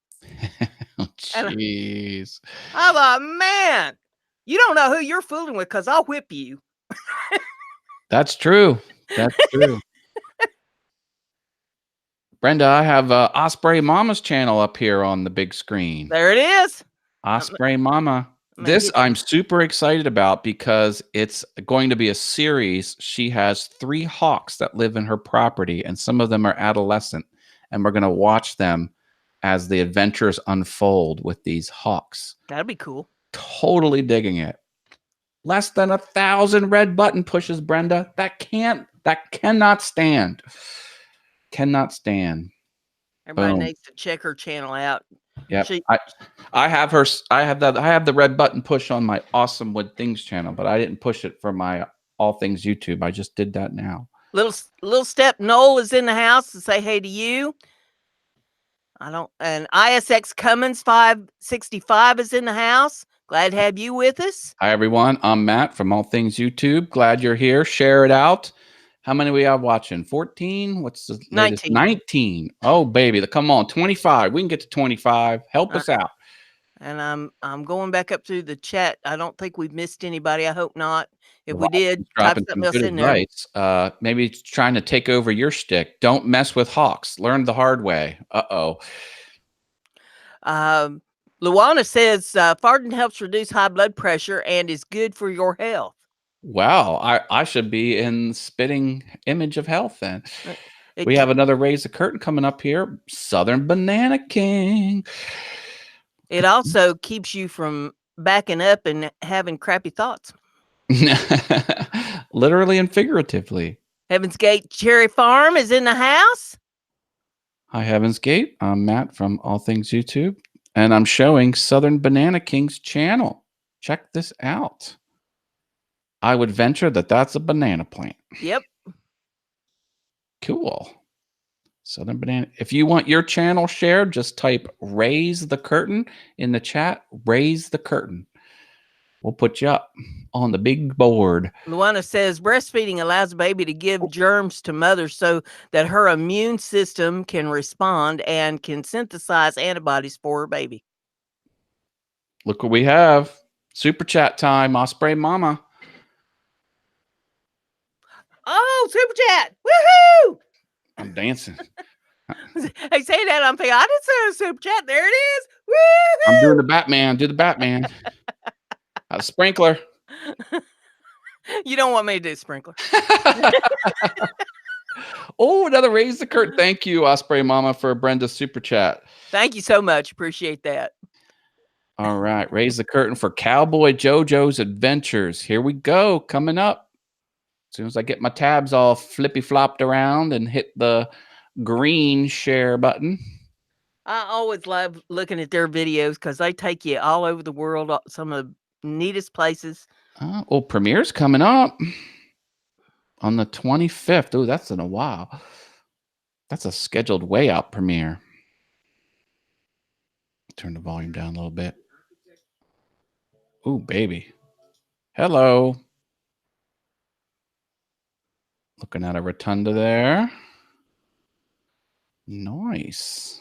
Oh, And jeez. I thought, man, you don't know who you're fooling with, because I'll whip you. That's true. That's true. Brenda, I have Osprey Mama's channel up here on the big screen. There it is. Osprey Mama. I'm gonna This get I'm super excited about because it's going to be a series. She has 3 hawks that live in her property, and some of them are adolescent. And we're going to watch them as the adventures unfold with these hawks. That'd be cool. Totally digging it. Less than 1,000 red button pushes, Brenda. That cannot stand. Cannot stand. Everybody Boom. needs to check her channel out. Yep. She- I have her. I have the red button push on my Awesome Wood Things channel, but I didn't push it for my All Things YouTube. I just did that now. Little Step Noel is in the house to say hey to you. And ISX Cummins 565 is in the house. Glad to have you with us. Hi everyone. I'm Matt from All Things YouTube. Glad you're here. Share it out. How many we have watching? 14? What's the latest? 19. Oh baby, come on. 25. We can get to 25. Help us out. And I'm going back up through the chat. I don't think we've missed anybody. I hope not. If we Rob did, type something else in there. Maybe it's trying to take over your shtick. Don't mess with hawks. Learn the hard way. Uh-oh. Luana says farting helps reduce high blood pressure and is good for your health. Wow, I should be in spitting image of health then. We have another Raise the Curtain coming up here. Southern Banana King. It also keeps you from backing up and having crappy thoughts. Literally and figuratively. Heaven's Gate Cherry Farm is in the house. Hi, Heaven's Gate. I'm Matt from All Things YouTube, and I'm showing Southern Banana King's channel. Check this out. I would venture that that's a banana plant. Yep. Cool. Southern Banana. If you want your channel shared, just type Raise the Curtain in the chat. Raise the Curtain. We'll put you up on the big board. Luana says breastfeeding allows a baby to give germs to mother so that her immune system can respond and can synthesize antibodies for her baby. Look what we have. Super chat time. Osprey Mama. Oh, super chat. Woohoo! I'm dancing. I say that, I'm thinking, I didn't say a super chat. There it is. Woohoo! I'm doing the Batman. Do the Batman. A sprinkler. You don't want me to do sprinkler. Oh, another Raise the Curtain. Thank you, Osprey Mama, for Brenda's super chat. Thank you so much. Appreciate that. All right. Raise the Curtain for Cowboy JoJo's Adventures. Here we go. Coming up. As soon as I get my tabs all flippy flopped around and hit the green share button. I always love looking at their videos because they take you all over the world, some of the neatest places. Oh, premiere's coming up on the 25th. Oh, that's in a while. That's a scheduled way out premiere. Turn the volume down a little bit. Oh, baby. Hello. Looking at a rotunda there. Nice.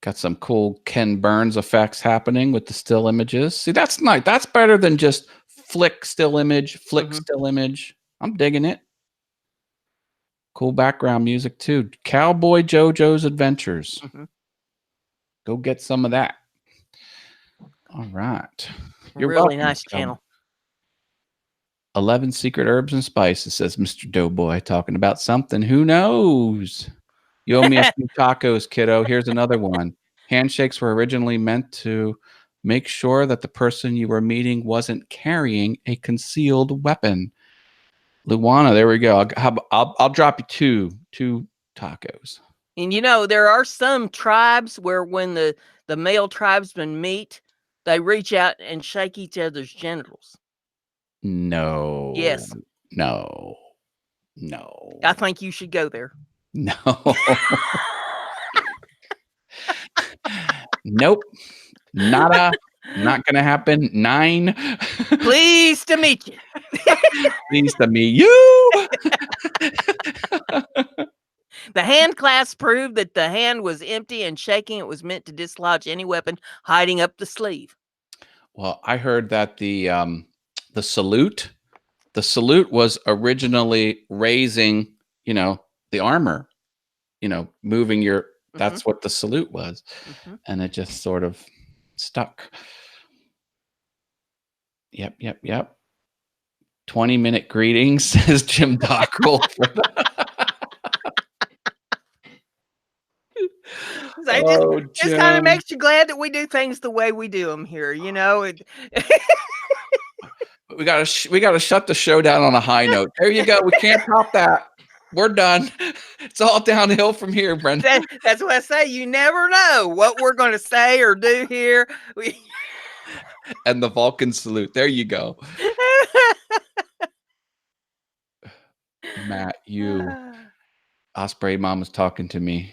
Got some cool Ken Burns effects happening with the still images. See, that's nice. That's better than just flick still image, still image. I'm digging it. Cool background music too. Cowboy JoJo's Adventures. Go get some of that. All right. You're really nice channel. 11 Secret Herbs and Spices, says Mr. Doughboy, talking about something. Who knows? You owe me a few tacos, kiddo. Here's another one. Handshakes were originally meant to make sure that the person you were meeting wasn't carrying a concealed weapon. Luana, there we go. I'll drop you two tacos. And you know, there are some tribes where when the male tribesmen meet, they reach out and shake each other's genitals. No. Yes. No. I think you should go there. No. Nope. Not gonna happen. 9. Pleased to meet you. Pleased to meet you. The hand clasp proved that the hand was empty and shaking. It was meant to dislodge any weapon hiding up the sleeve. Well, I heard that the salute was originally raising, the armor, moving your. That's what the salute was, and it just sort of stuck. Yep. 20-minute greetings, says Jim Dockrell. It just kind of makes you glad that we do things the way we do them here. We gotta shut the show down on a high note. There you go. We can't top that. We're done. It's all downhill from here, Brenda. That's what I say. You never know what we're going to say or do here. And the Vulcan salute. There you go. Matt, Osprey Mom was talking to me.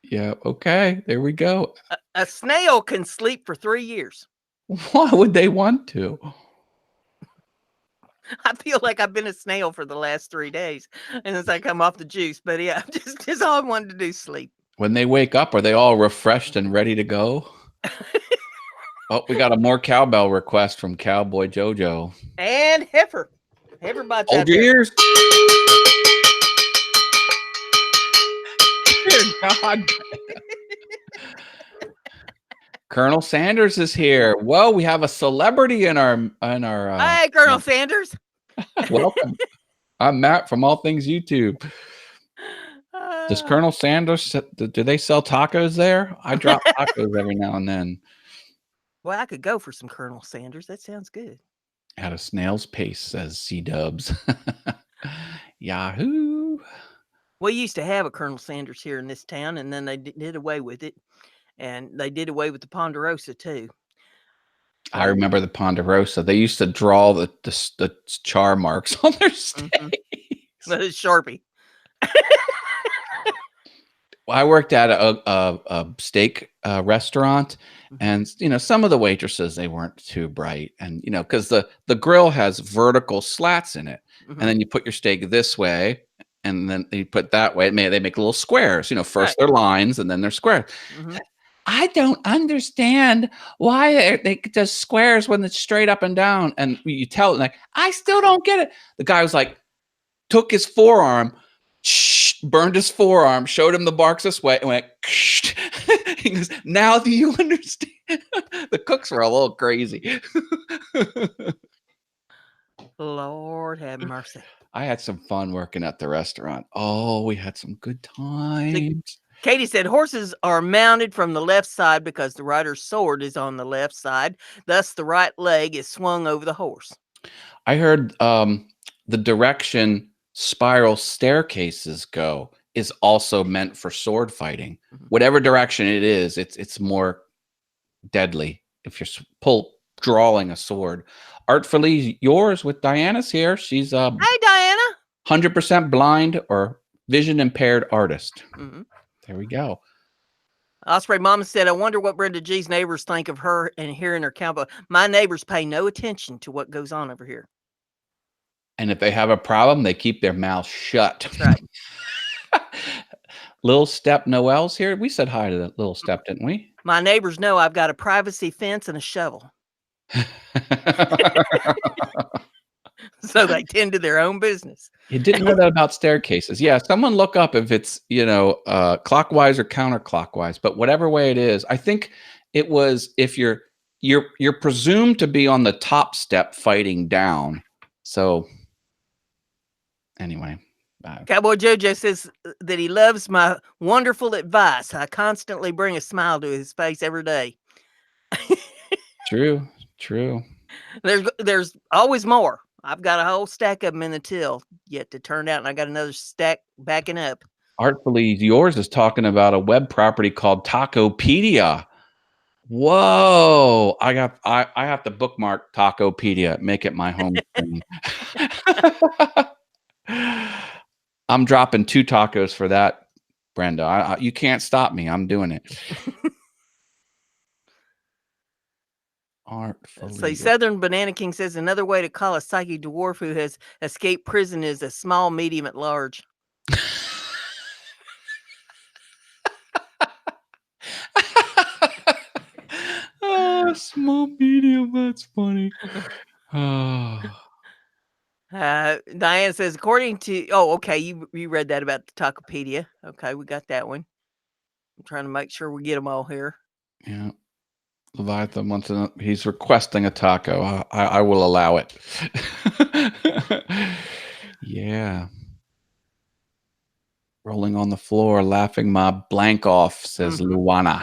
Yeah, okay. There we go. A snail can sleep for 3 years. Why would they want to? I feel like I've been a snail for the last 3 days, and as I come off the juice. But yeah, just all I wanted to do is sleep. When they wake up, are they all refreshed and ready to go? Oh, we got a more cowbell request from Cowboy Jojo. And Heifer. Heifer bots out Hold your ears. Dear God. Colonel Sanders is here. Whoa, we have a celebrity in our. Hi, Colonel Sanders. Welcome. I'm Matt from All Things YouTube. Does Colonel Sanders, do they sell tacos there? I drop tacos every now and then. Well, I could go for some Colonel Sanders. That sounds good. At a snail's pace, says C-Dubs. Yahoo. We used to have a Colonel Sanders here in this town, and then they did away with it. And they did away with the Ponderosa, too. I remember the Ponderosa. They used to draw the char marks on their steaks. Sharpie. I worked at a steak restaurant, and some of the waitresses, they weren't too bright, and because the grill has vertical slats in it, and then you put your steak this way, and then you put that way. They make little squares. First they're lines, and then they're squares. I don't understand why they just squares when it's straight up and down, and you tell it like, I still don't get it. The guy was like, took his forearm. Burned his forearm, showed him the marks this way, and went. He goes, now do you understand? The cooks were a little crazy. Lord have mercy. I had some fun working at the restaurant. Oh, we had some good times. Katie said horses are mounted from the left side because the rider's sword is on the left side. Thus, the right leg is swung over the horse. I heard the direction spiral staircases go is also meant for sword fighting. Whatever direction it is, it's more deadly if you're drawing a sword. Artfully Yours with Diana's here. She's Hi, Diana. 100% blind or vision impaired artist. There we go. Osprey Mama said, I wonder what Brenda G's neighbors think of her and hearing her cowboy. My neighbors pay no attention to what goes on over here. And if they have a problem, they keep their mouth shut. That's right. Little Step Noel's here. We said hi to that Little Step, didn't we? My neighbors know I've got a privacy fence and a shovel. So they tend to their own business. You didn't know that about staircases. Yeah, someone look up if it's, clockwise or counterclockwise. But whatever way it is, I think it was if you're presumed to be on the top step fighting down. So anyway. Cowboy Jojo says that he loves my wonderful advice. I constantly bring a smile to his face every day. True. There's always more. I've got a whole stack of them in the till yet to turn out, and I got another stack backing up. Artfully Yours is talking about a web property called Tacopedia. Whoa! I have to bookmark Tacopedia, make it my home thing. I'm dropping 2 tacos for that, Brenda. You can't stop me. I'm doing it. Artfully. Southern Banana King says another way to call a psychic dwarf who has escaped prison is a small, medium at large. Oh, small medium. That's funny. Oh. Diane says, according to, okay, you read that about the Tacopedia. Okay, we got that one. I'm trying to make sure we get them all here. Yeah. Leviathan wants he's requesting a taco. I will allow it. Yeah. Rolling on the floor, laughing my blank off, says Luana.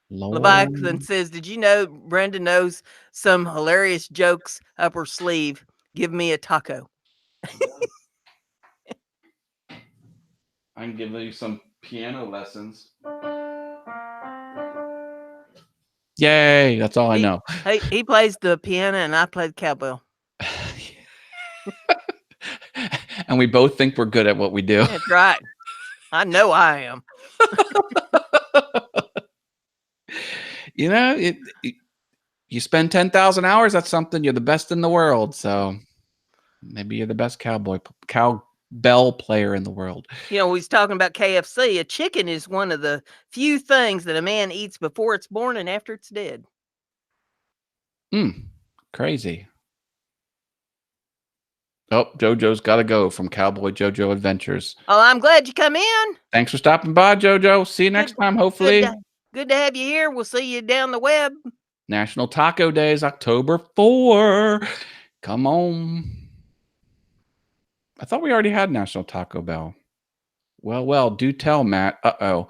Leviathan says, did you know Brenda knows some hilarious jokes up her sleeve? Give me a taco. I can give you some piano lessons. Yay, that's all I know. He plays the piano and I play the cowbell. And we both think we're good at what we do. That's right. I know I am. You know, you spend 10,000 hours, that's something. You're the best in the world. So maybe you're the best cowbell player in the world. You know, we was talking about KFC. A chicken is one of the few things that a man eats before it's born and after it's dead. Crazy. Oh, JoJo's got to go from Cowboy JoJo Adventures. Oh, I'm glad you come in. Thanks for stopping by, JoJo. See you next time, hopefully. Good to have you here. We'll see you down the web. National Taco Day is October 4. Come on. I thought we already had National Taco Bell. Well, do tell, Matt. Uh-oh.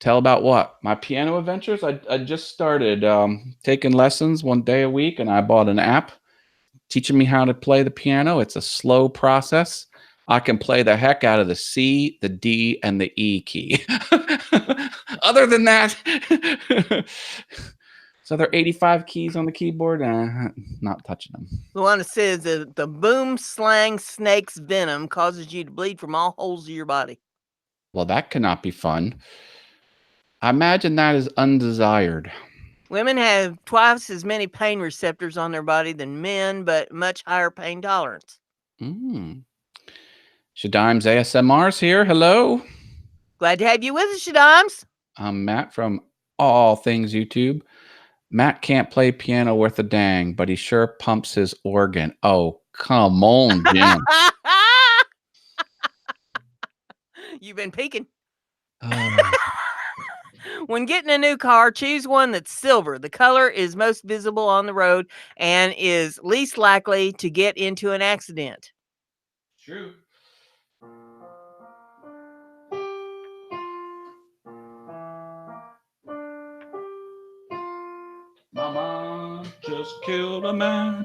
Tell about what? My piano adventures? I just started taking lessons 1 day a week, and I bought an app teaching me how to play the piano. It's a slow process. I can play the heck out of the C, the D, and the E key. Other than that, so there are 85 keys on the keyboard. Not touching them. Luana says that the boom slang snake's venom causes you to bleed from all holes of your body. Well, that cannot be fun. I imagine that is undesired. Women have twice as many pain receptors on their body than men, but much higher pain tolerance. Shadime's ASMR's here. Hello. Glad to have you with us, Shadimes. I'm Matt from All Things YouTube. Matt can't play piano worth a dang, but he sure pumps his organ. Oh, come on, Jim. You've been peeking. Oh. When getting a new car, choose one that's silver. The color is most visible on the road and is least likely to get into an accident. True. Mama just killed a man.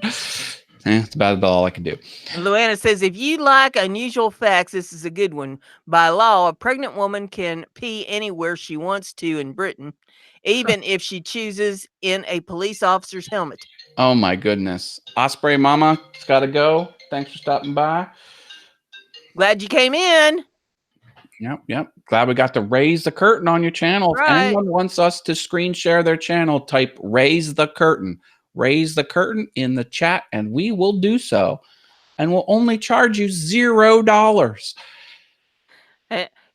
That's about all I can do. Luana says, if you like unusual facts, this is a good one. By law, a pregnant woman can pee anywhere she wants to in Britain, even if she chooses in a police officer's helmet. Oh, my goodness. Osprey Mama, it's got to go. Thanks for stopping by. Glad you came in. Yep. Glad we got to raise the curtain on your channel. Right. If anyone wants us to screen share their channel, type raise the curtain. Raise the curtain in the chat, and we will do so. And we'll only charge you $0.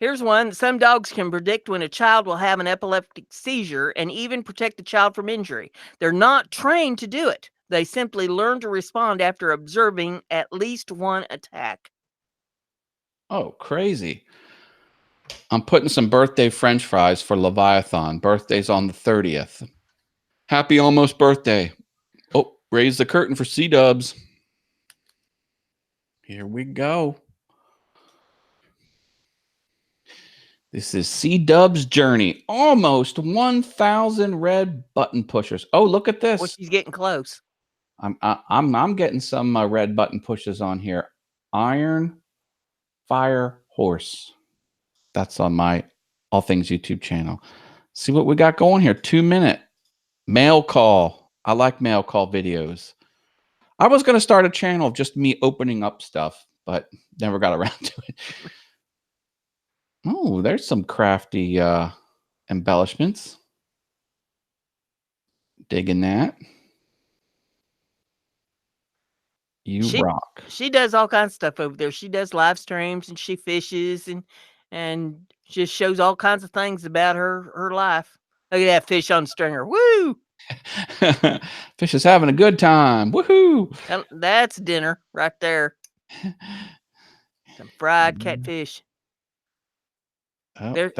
Here's one. Some dogs can predict when a child will have an epileptic seizure and even protect the child from injury. They're not trained to do it. They simply learn to respond after observing at least one attack. Oh, crazy. I'm putting some birthday French fries for Leviathan. Birthday's on the 30th. Happy almost birthday. Oh, raise the curtain for C-dubs. Here we go. This is C-Dub's journey. Almost 1,000 red button pushers. Oh, look at this. Well, she's getting close. I'm getting some red button pushes on here. Iron Fire Horse. That's on my All Things YouTube channel. See what we got going here. 2-minute mail call. I like mail call videos. I was going to start a channel of just me opening up stuff, but never got around to it. Oh, there's some crafty embellishments. Digging that. You rock. She does all kinds of stuff over there. She does live streams and she fishes and just shows all kinds of things about her life. Look at that fish on stringer. Woo! Fish is having a good time. Woohoo! That's dinner right there. Some fried catfish. Oh, There,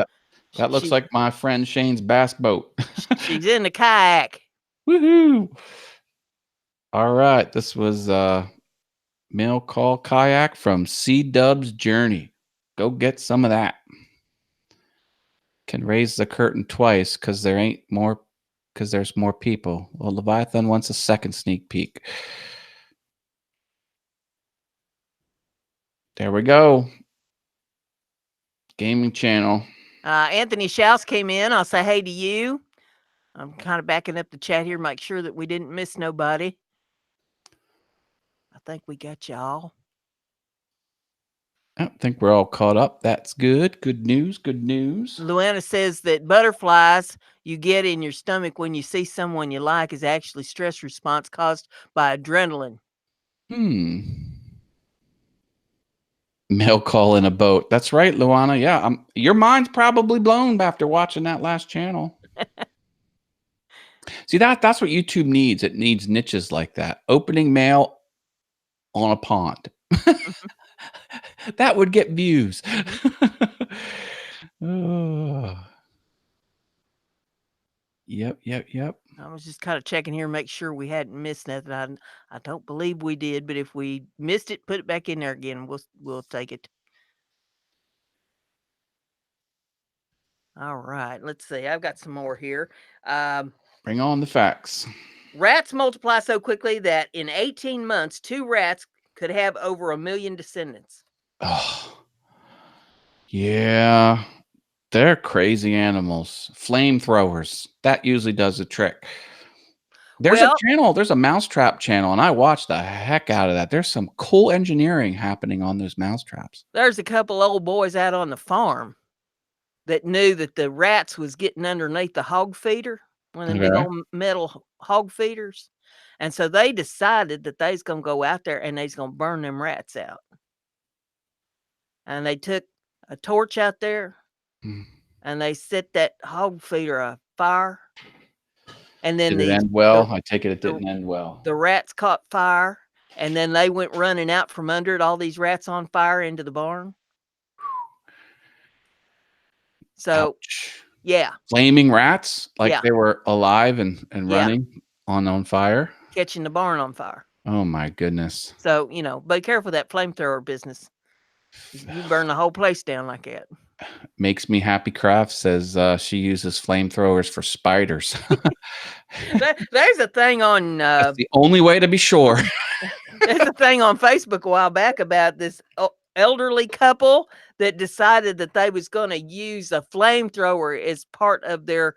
that looks she, like my friend Shane's bass boat. she's in the kayak. Woohoo! All right, this was Mail Call Kayak from C-Dub's Journey. Go get some of that. Can raise the curtain twice because there's more people. Well, Leviathan wants a second sneak peek. There we go. Gaming channel. Anthony Schaus came in. I'll say hey to you. I'm kind of backing up the chat here, make sure that we didn't miss nobody. I think we got y'all. I think we're all caught up. That's good. Good news. Good news. Luana says that butterflies you get in your stomach when you see someone you like is actually stress response caused by adrenaline. Mail call in a boat. That's right, Luana. Yeah, your mind's probably blown after watching that last channel. See, that's what YouTube needs. It needs niches like that. Opening mail on a pond. That would get views. Oh. Yep. I was just kind of checking here, make sure we hadn't missed nothing. I don't believe we did, but if we missed it, put it back in there again. We'll take it. All right, let's see. I've got some more here. Bring on the facts. Rats multiply so quickly that in 18 months, 2 rats could have over 1 million descendants. Oh, yeah. They're crazy animals. Flamethrowers. That usually does the trick. There's a channel. There's a mousetrap channel, and I watched the heck out of that. There's some cool engineering happening on those mousetraps. There's a couple old boys out on the farm that knew that the rats was getting underneath the hog feeder, one of them big old metal hog feeders. And so they decided that they's going to go out there and they's going to burn them rats out. And they took a torch out there and they set that hog feeder afire. And then did it end well? I take it didn't end well. The rats caught fire and then they went running out from under it, all these rats on fire into the barn. So, ouch. Yeah. Flaming rats? Like they were alive and running on fire? Catching the barn on fire. Oh, my goodness. So, be careful of that flamethrower business. You burn the whole place down like that. Makes Me Happy Craft says she uses flamethrowers for spiders. There's a thing on... That's the only way to be sure. There's a thing on Facebook a while back about this elderly couple that decided that they was going to use a flamethrower as part of their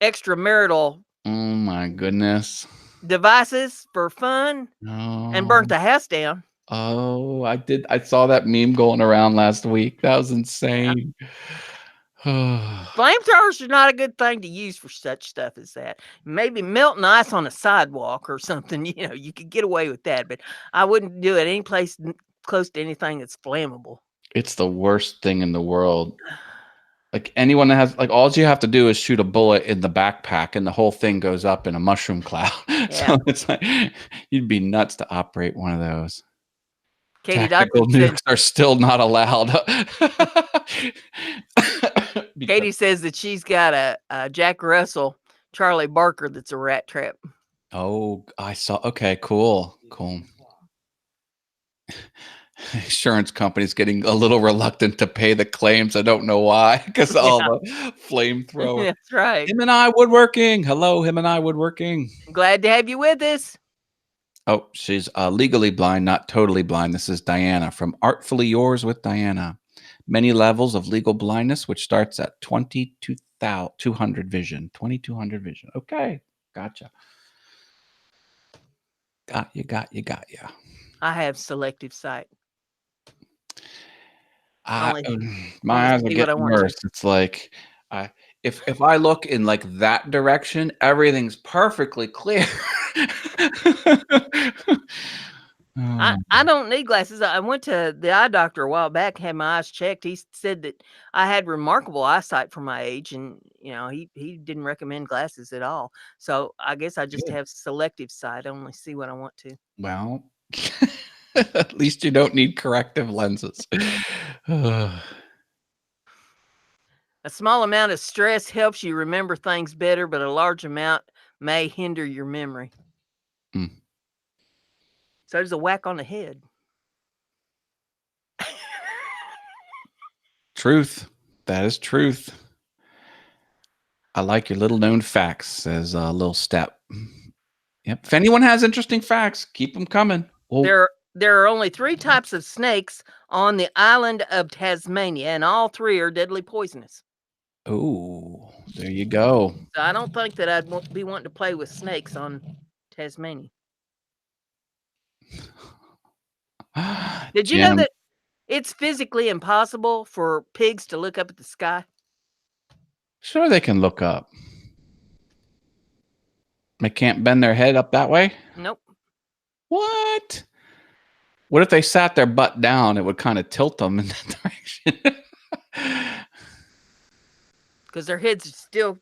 extramarital Oh my goodness. devices for fun and burnt the house down. Oh, I saw that meme going around last week. That was insane. Flamethrowers are not a good thing to use for such stuff as that. Maybe melting ice on a sidewalk or something, you could get away with that, but I wouldn't do it any place close to anything that's flammable. It's the worst thing in the world. Like anyone that has, all you have to do is shoot a bullet in the backpack and the whole thing goes up in a mushroom cloud. So it's like, you'd be nuts to operate one of those. Tactical nukes are still not allowed. Katie says that she's got a Jack Russell Charlie Barker that's a rat trap. Oh, I saw. Okay, cool. Insurance companies getting a little reluctant to pay the claims. I don't know why, because all the flamethrower. That's right. Him and I Woodworking. Hello, Him and I Woodworking. Glad to have you with us. Oh, she's legally blind, not totally blind. This is Diana from Artfully Yours with Diana. Many levels of legal blindness, which starts at 2200 vision. 2200 vision. Okay, gotcha. Got you. I have selective sight. My eyes are getting worse. It's like if I look in like that direction, everything's perfectly clear. Oh, I don't need glasses. I went to the eye doctor a while back, had my eyes checked. He said that I had remarkable eyesight for my age, and he didn't recommend glasses at all. So I guess I just good. have selective sight. I only see what I want to. Well, at least you don't need corrective lenses. A small amount of stress helps you remember things better, but a large amount may hinder your memory. Hmm. So there's a whack on the head. Truth. That is truth. I like your little known facts, says Little Step. Yep. If anyone has interesting facts, keep them coming. Well, There are only 3 types of snakes on the island of Tasmania, and all 3 are deadly poisonous. oh, there you go. So I don't think that I'd be wanting to play with snakes on Tasmania. Did you know Jim, that it's physically impossible for pigs to look up at the sky? sure they can look up. They can't bend their head up that way? Nope. What? What if they sat their butt down? It would kind of tilt them in that direction. Because their heads are still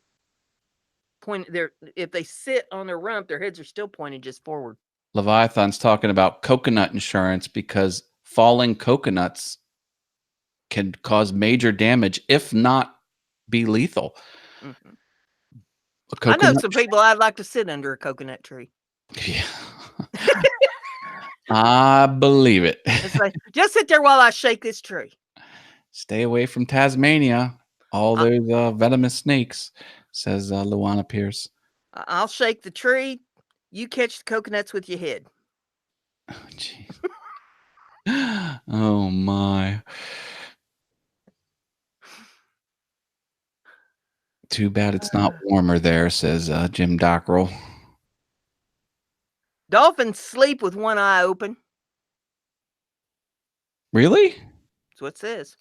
pointed. If they sit on their rump, their heads are still pointed just forward. Leviathan's talking about coconut insurance because falling coconuts can cause major damage, if not be lethal. Mhm. A I know coconut some people I'd like to sit under a coconut tree. Yeah. I believe it. It's like, just sit there while I shake this tree. Stay away from Tasmania. All I- those venomous snakes, says Luana Pierce. I'll shake the tree. You catch the coconuts with your head. Oh, jeez. Oh, my. Too bad it's not warmer there, says Jim Dockrell. Dolphins sleep with one eye open. Really? That's what it says.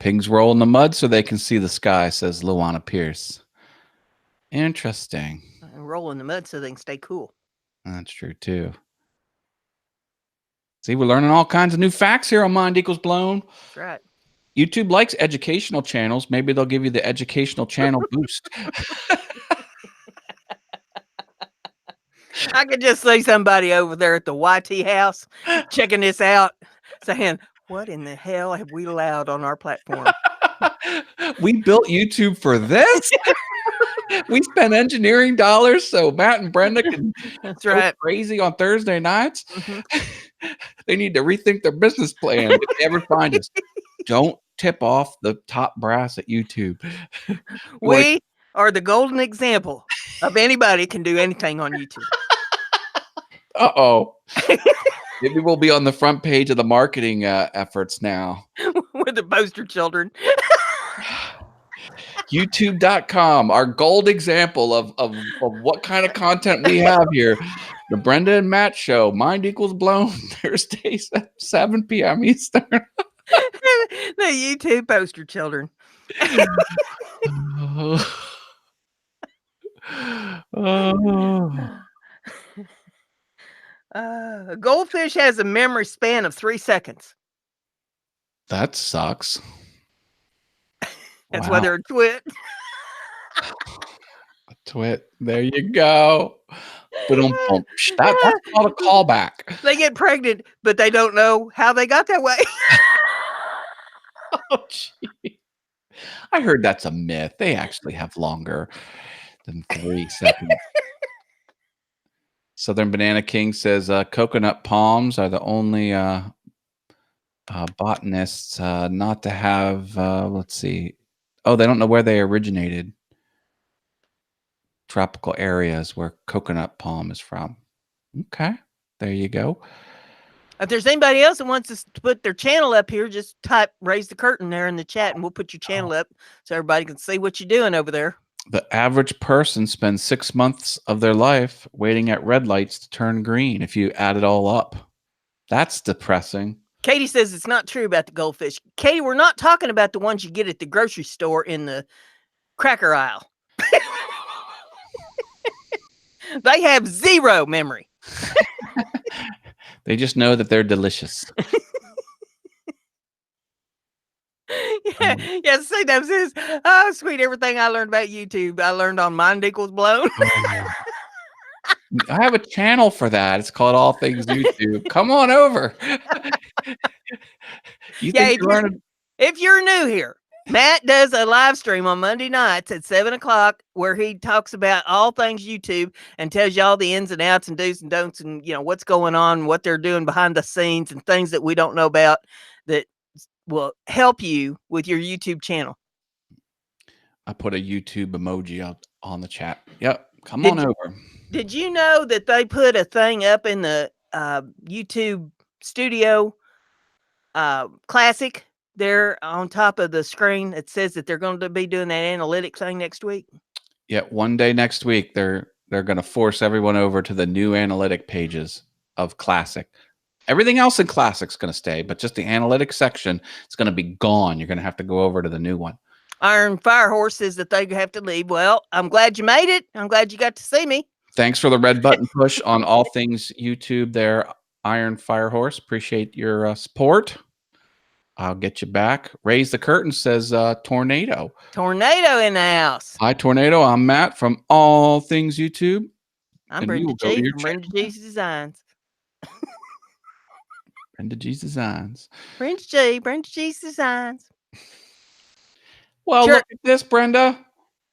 Pigs roll in the mud so they can see the sky, says Luana Pierce. Interesting. And roll in the mud so they can stay cool. That's true, too. See, we're learning all kinds of new facts here on Mind Equals Blown. That's right. YouTube likes educational channels. Maybe they'll give you the educational channel boost. I could just see somebody over there at the YT house checking this out, saying, "What in the hell have we allowed on our platform?" We built YouTube for this? We spent engineering dollars so Matt and Brenda can That's go right. crazy on Thursday nights. Mhm. They need to rethink their business plan if they ever find us. Don't tip off the top brass at YouTube. We are the golden example of anybody can do anything on YouTube. Uh-oh. Maybe we'll be on the front page of the marketing efforts now. With the poster children. YouTube.com, our gold example of what kind of content we have here. The Brenda and Matt Show, Mind Equals Blown, Thursdays at 7 p.m. Eastern. The YouTube poster children. Oh. A goldfish has a memory span of 3 seconds. That sucks. That's Wow. why they're a twit. Twit. There you go. That's called a callback. They get pregnant, but they don't know how they got that way. Oh, gee. I heard that's a myth. They actually have longer than 3 seconds. Southern Banana King says coconut palms are the only botanists not to have, let's see. Oh, they don't know where they originated. Tropical areas where coconut palm is from. Okay, there you go. If there's anybody else that wants us to put their channel up here, just type "raise the curtain" there in the chat, and we'll put your channel up so everybody can see what you're doing over there. The average person spends 6 months of their life waiting at red lights to turn green if you add it all up. That's depressing. Katie says it's not true about the goldfish. Katie, we're not talking about the ones you get at the grocery store in the cracker aisle. They have zero memory. They just know that they're delicious. Yeah, see, that says, oh, sweet, everything I learned about YouTube, I learned on Mind Equals Blown. I have a channel for that. It's called All Things YouTube. Come on over. You Yeah, think you're learning? if you're new here, Matt does a live stream on Monday nights at 7:00 where he talks about all things YouTube and tells you all the ins and outs and do's and don'ts and what's going on, what they're doing behind the scenes and things that we don't know about that will help you with your YouTube channel. I put a YouTube emoji up on the chat. Yep. Come on over. Did you know that they put a thing up in the YouTube Studio Classic there on top of the screen? It says that they're going to be doing that analytic thing next week. Yeah, one day next week they're going to force everyone over to the new analytic pages of Classic. Everything else in Classic's going to stay, but just the analytic section is going to be gone. You're going to have to go over to the new one. Iron Firehorse says that they have to leave. Well, I'm glad you made it. I'm glad you got to see me. Thanks for the red button push on All Things YouTube there, Iron Firehorse. Appreciate your support. I'll get you back. Raise the Curtain says Tornado. Tornado in the house. Hi, Tornado. I'm Matt from All Things YouTube. I'm Brenda G from BrendaG Designs. BrendaG Designs. BrendaG Designs. Well, look at this, Brenda.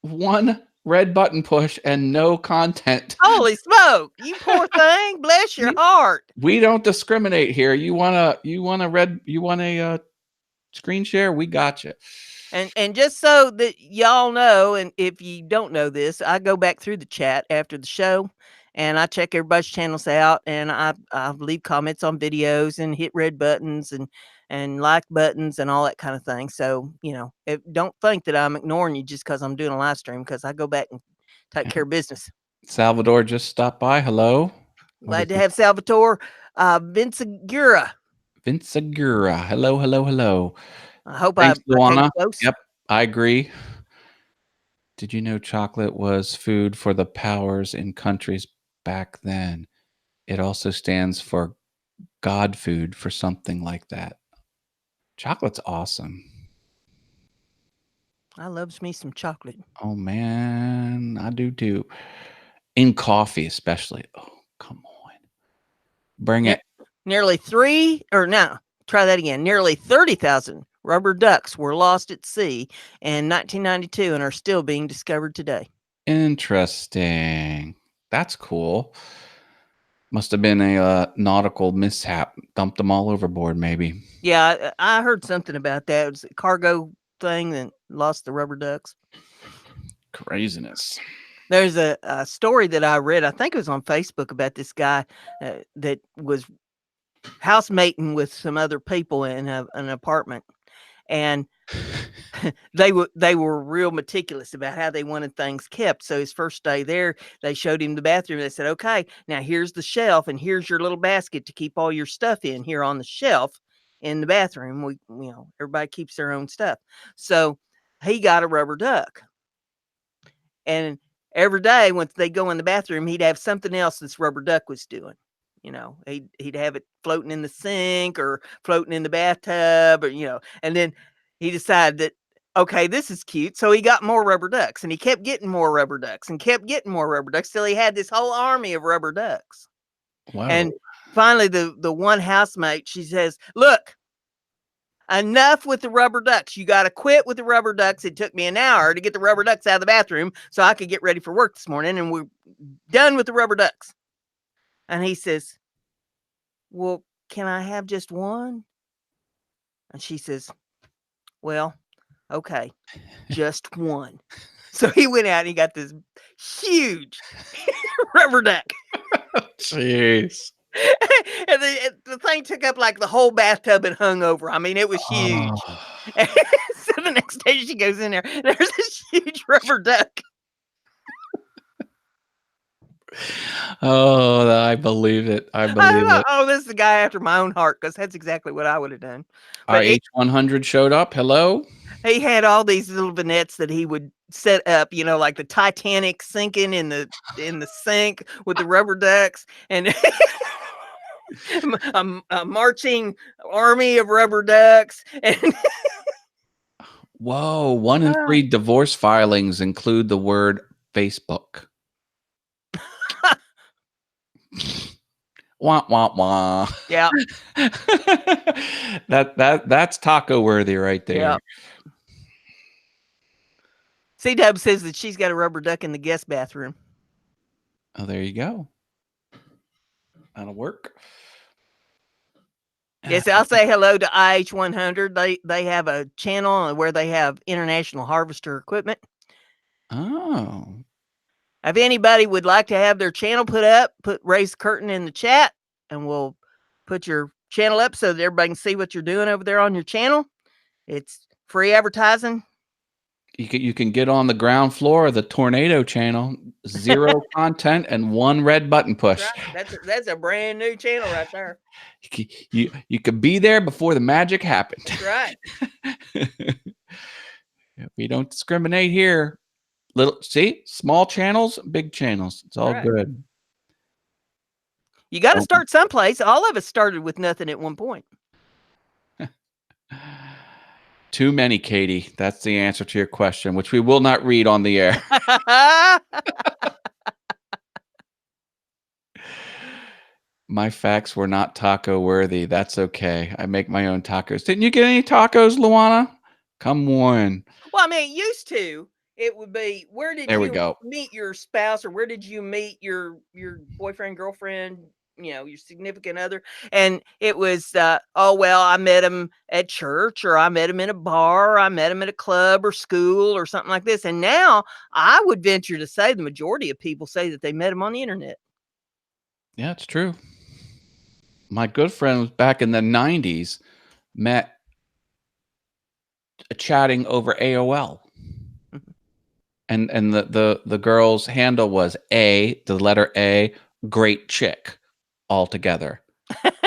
One red button push and no content. Holy smoke! You poor thing. Bless your heart. We don't discriminate here. You want a screen share? We got you. And just so that y'all know, and if you don't know this, I go back through the chat after the show and I check everybody's channels out and I leave comments on videos and hit red buttons and like buttons and all that kind of thing. So, don't think that I'm ignoring you just because I'm doing a live stream, because I go back and take care of business. Salvador just stopped by. Hello. Glad to have Salvatore. Vince Agura. Hello, hello, hello. I hope Thanks, I came close. Yep, I agree. Did you know chocolate was food for the powers in countries back then? It also stands for God food for something like that. Chocolate's awesome. I loves me some chocolate. Oh, man, I do too. In coffee, especially. Oh, come on. Bring it. Nearly 30,000 rubber ducks were lost at sea in 1992 and are still being discovered today. Interesting. That's cool. Must have been a nautical mishap. Dumped them all overboard, maybe. Yeah, I heard something about that. It was a cargo thing that lost the rubber ducks. Craziness. There's a story that I read, I think it was on Facebook, about this guy that was housemating with some other people in an apartment. And they were real meticulous about how they wanted things kept. So his first day there, they showed him the bathroom. They said, okay, now here's the shelf and here's your little basket to keep all your stuff in here on the shelf in the bathroom. Everybody keeps their own stuff. So he got a rubber duck. And every day once they go in the bathroom, he'd have something else this rubber duck was doing. He'd have it floating in the sink or floating in the bathtub, or, and then he decided that, okay, this is cute. So he got more rubber ducks and he kept getting more rubber ducks and kept getting more rubber ducks till he had this whole army of rubber ducks. Wow. And finally the one housemate, she says, look, enough with the rubber ducks. You got to quit with the rubber ducks. It took me an hour to get the rubber ducks out of the bathroom so I could get ready for work this morning, and we're done with the rubber ducks. And he says, well, can I have just one? And she says, well, okay, just one. So he went out and he got this huge rubber duck. Jeez. And the thing took up like the whole bathtub and hung over. I mean, it was huge. Oh. So the next day she goes in there, there's this huge rubber duck. Oh, I believe it. I believe it. Oh, this is the guy after my own heart because that's exactly what I would have done. But IH100 showed up. Hello. he had all these little vignettes that he would set up, like the Titanic sinking in the sink with the rubber ducks and a marching army of rubber ducks. And whoa, 1 in 3 divorce filings include the word Facebook. Wah wah wah. Yeah. That's taco worthy right there. Yeah. C-Dub says that she's got a rubber duck in the guest bathroom. Oh, there you go. That'll work. Yes, I'll say hello to IH100. They have a channel where they have international harvester equipment. Oh. If anybody would like to have their channel put up, raise the curtain in the chat, and we'll put your channel up so that everybody can see what you're doing over there on your channel. It's free advertising. You can get on the ground floor of the Tornado channel, 0 content and 1 red button push. That's a brand new channel right there. You could be there before the magic happened. That's right. We don't discriminate here. Small channels, big channels. It's all good. You got to start someplace. All of us started with nothing at one point. Too many, Katie. That's the answer to your question, which we will not read on the air. My facts were not taco worthy. That's okay. I make my own tacos. Didn't you get any tacos, Luana? Come on. Well, I mean, it used to. It would be, where did you meet your spouse, or where did you meet your boyfriend, girlfriend, your significant other? And it was, I met him at church, or I met him in a bar, or I met him at a club or school or something like this. And now I would venture to say the majority of people say that they met him on the internet. Yeah, it's true. My good friend was back in the 90s, met chatting over AOL. And the girl's handle was the letter A, great chick, all together.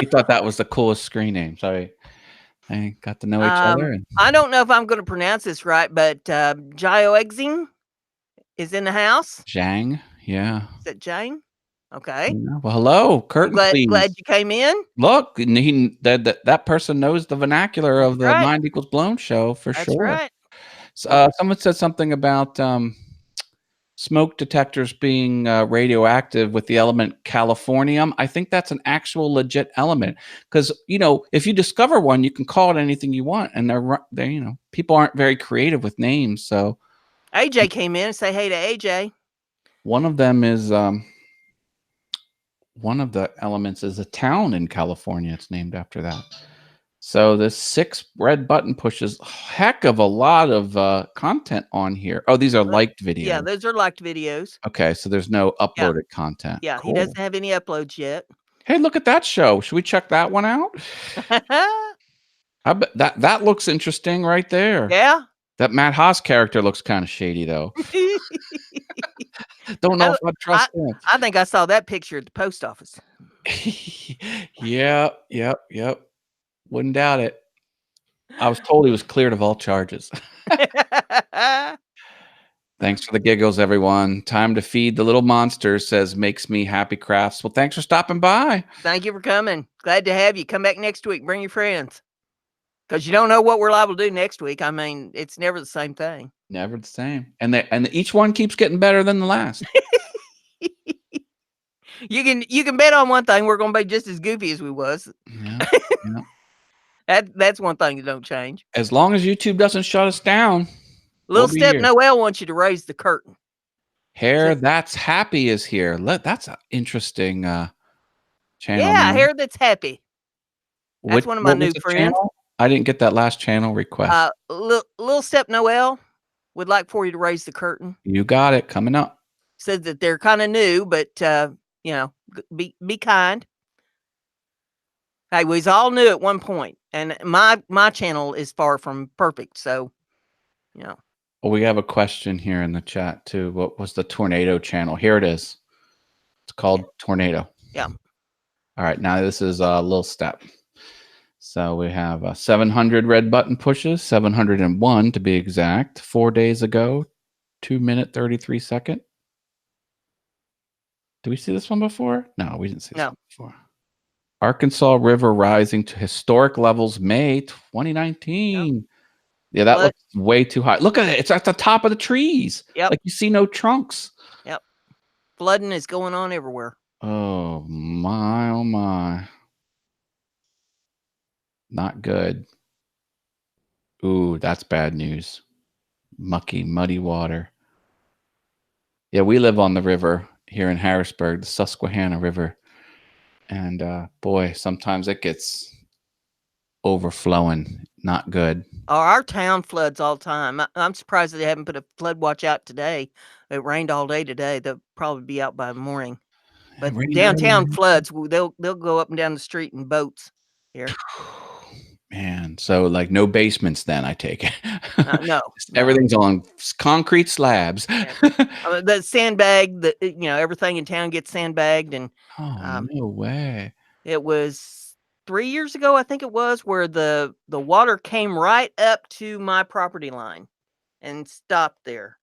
He thought that was the coolest screen name. So I got to know each other. I don't know if I'm going to pronounce this right, but Jioexing is in the house. Zhang, yeah. Is that Jane? Okay. Yeah. Well, hello, curtain, please. Glad you came in. Look, that person knows the vernacular of the Mind Equals Blown show for sure. That's right. Someone said something about smoke detectors being radioactive with the element californium. I think that's an actual legit element because, if you discover one, you can call it anything you want. And they're people aren't very creative with names. So AJ came in and say hey to AJ. One of them is, one of the elements is a town in California. It's named after that. So the 6 red button pushes heck of a lot of content on here. Oh, these are liked videos. Yeah, those are liked videos. Okay, so there's no uploaded content. Yeah, cool. He doesn't have any uploads yet. Hey, look at that show. Should we check that one out? I bet that looks interesting right there. Yeah. That Matt Haas character looks kind of shady though. Don't know if I trust him. I think I saw that picture at the post office. Yep. Wouldn't doubt it. I was told he was cleared of all charges. Thanks for the giggles, everyone. Time to feed the little monsters, says Makes Me Happy Crafts. Well, thanks for stopping by. Thank you for coming. Glad to have you. Come back next week. Bring your friends. Because you don't know what we're liable to do next week. I mean, it's never the same thing. Never the same. And each one keeps getting better than the last. You can bet on one thing, we're going to be just as goofy as we was. Yeah. That's one thing that don't change. As long as YouTube doesn't shut us down. Little Step Noel wants you to raise the curtain. Hair That's Happy is here. That's an interesting channel. Yeah, Hair That's Happy. That's one of my new friends. Channel? I didn't get that last channel request. Little Step Noel would like for you to raise the curtain. You got it. Coming up. Said that they're kind of new, but be kind. Hey, we was all new at one point, and my channel is far from perfect. So, Well, we have a question here in the chat too. What was the Tornado channel? Here it is. It's called tornado. Yeah. All right, now this is a little step. So we have 700 red button pushes, 701 to be exact, 4 days ago, 2-minute 33 second. Did we see this one before? No, we didn't see this No. one before. Arkansas River rising to historic levels, May 2019. Yeah, that looks way too high. Look at it. It's at the top of the trees. Yep. Like you see no trunks. Yep. Flooding is going on everywhere. Oh my, oh my. Not good. Ooh, that's bad news. Mucky, muddy water. Yeah, we live on the river here in Harrisburg, the Susquehanna River. And boy, sometimes it gets overflowing. Not good. Our town floods all the time. I'm surprised they haven't put a flood watch out today. It rained all day today. They'll probably be out by the morning. But downtown floods, they'll go up and down the street in boats here. Man, so like no basements then, I take it. No. Everything's on concrete slabs. Yeah. The sandbag, everything in town gets sandbagged. And oh, no way. It was 3 years ago, I think it was, where the water came right up to my property line and stopped there.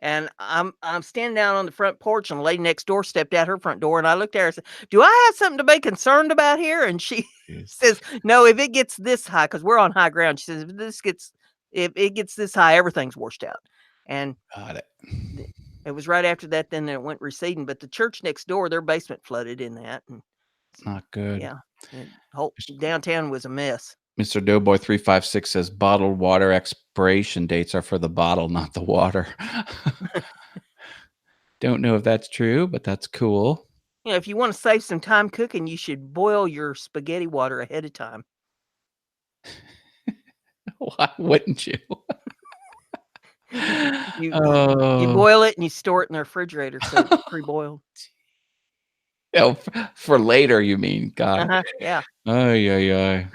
And I'm standing down on the front porch, and the lady next door stepped out her front door, and I looked at her and said, "Do I have something to be concerned about here?" And she says, "No, if it gets this high, because we're on high ground," she says, if it gets this high, everything's washed out." And got it. It was right after that then it went receding. But the church next door, their basement flooded in that. And it's not good. Yeah. Whole downtown was a mess. Mr. Doughboy 356 says bottled water expiration dates are for the bottle, not the water. Don't know if that's true, but that's cool. If you want to save some time cooking, you should boil your spaghetti water ahead of time. Why wouldn't you? You boil it and you store it in the refrigerator so it's pre-boiled. Oh, for later, you mean? God. Yeah. Oh, yeah.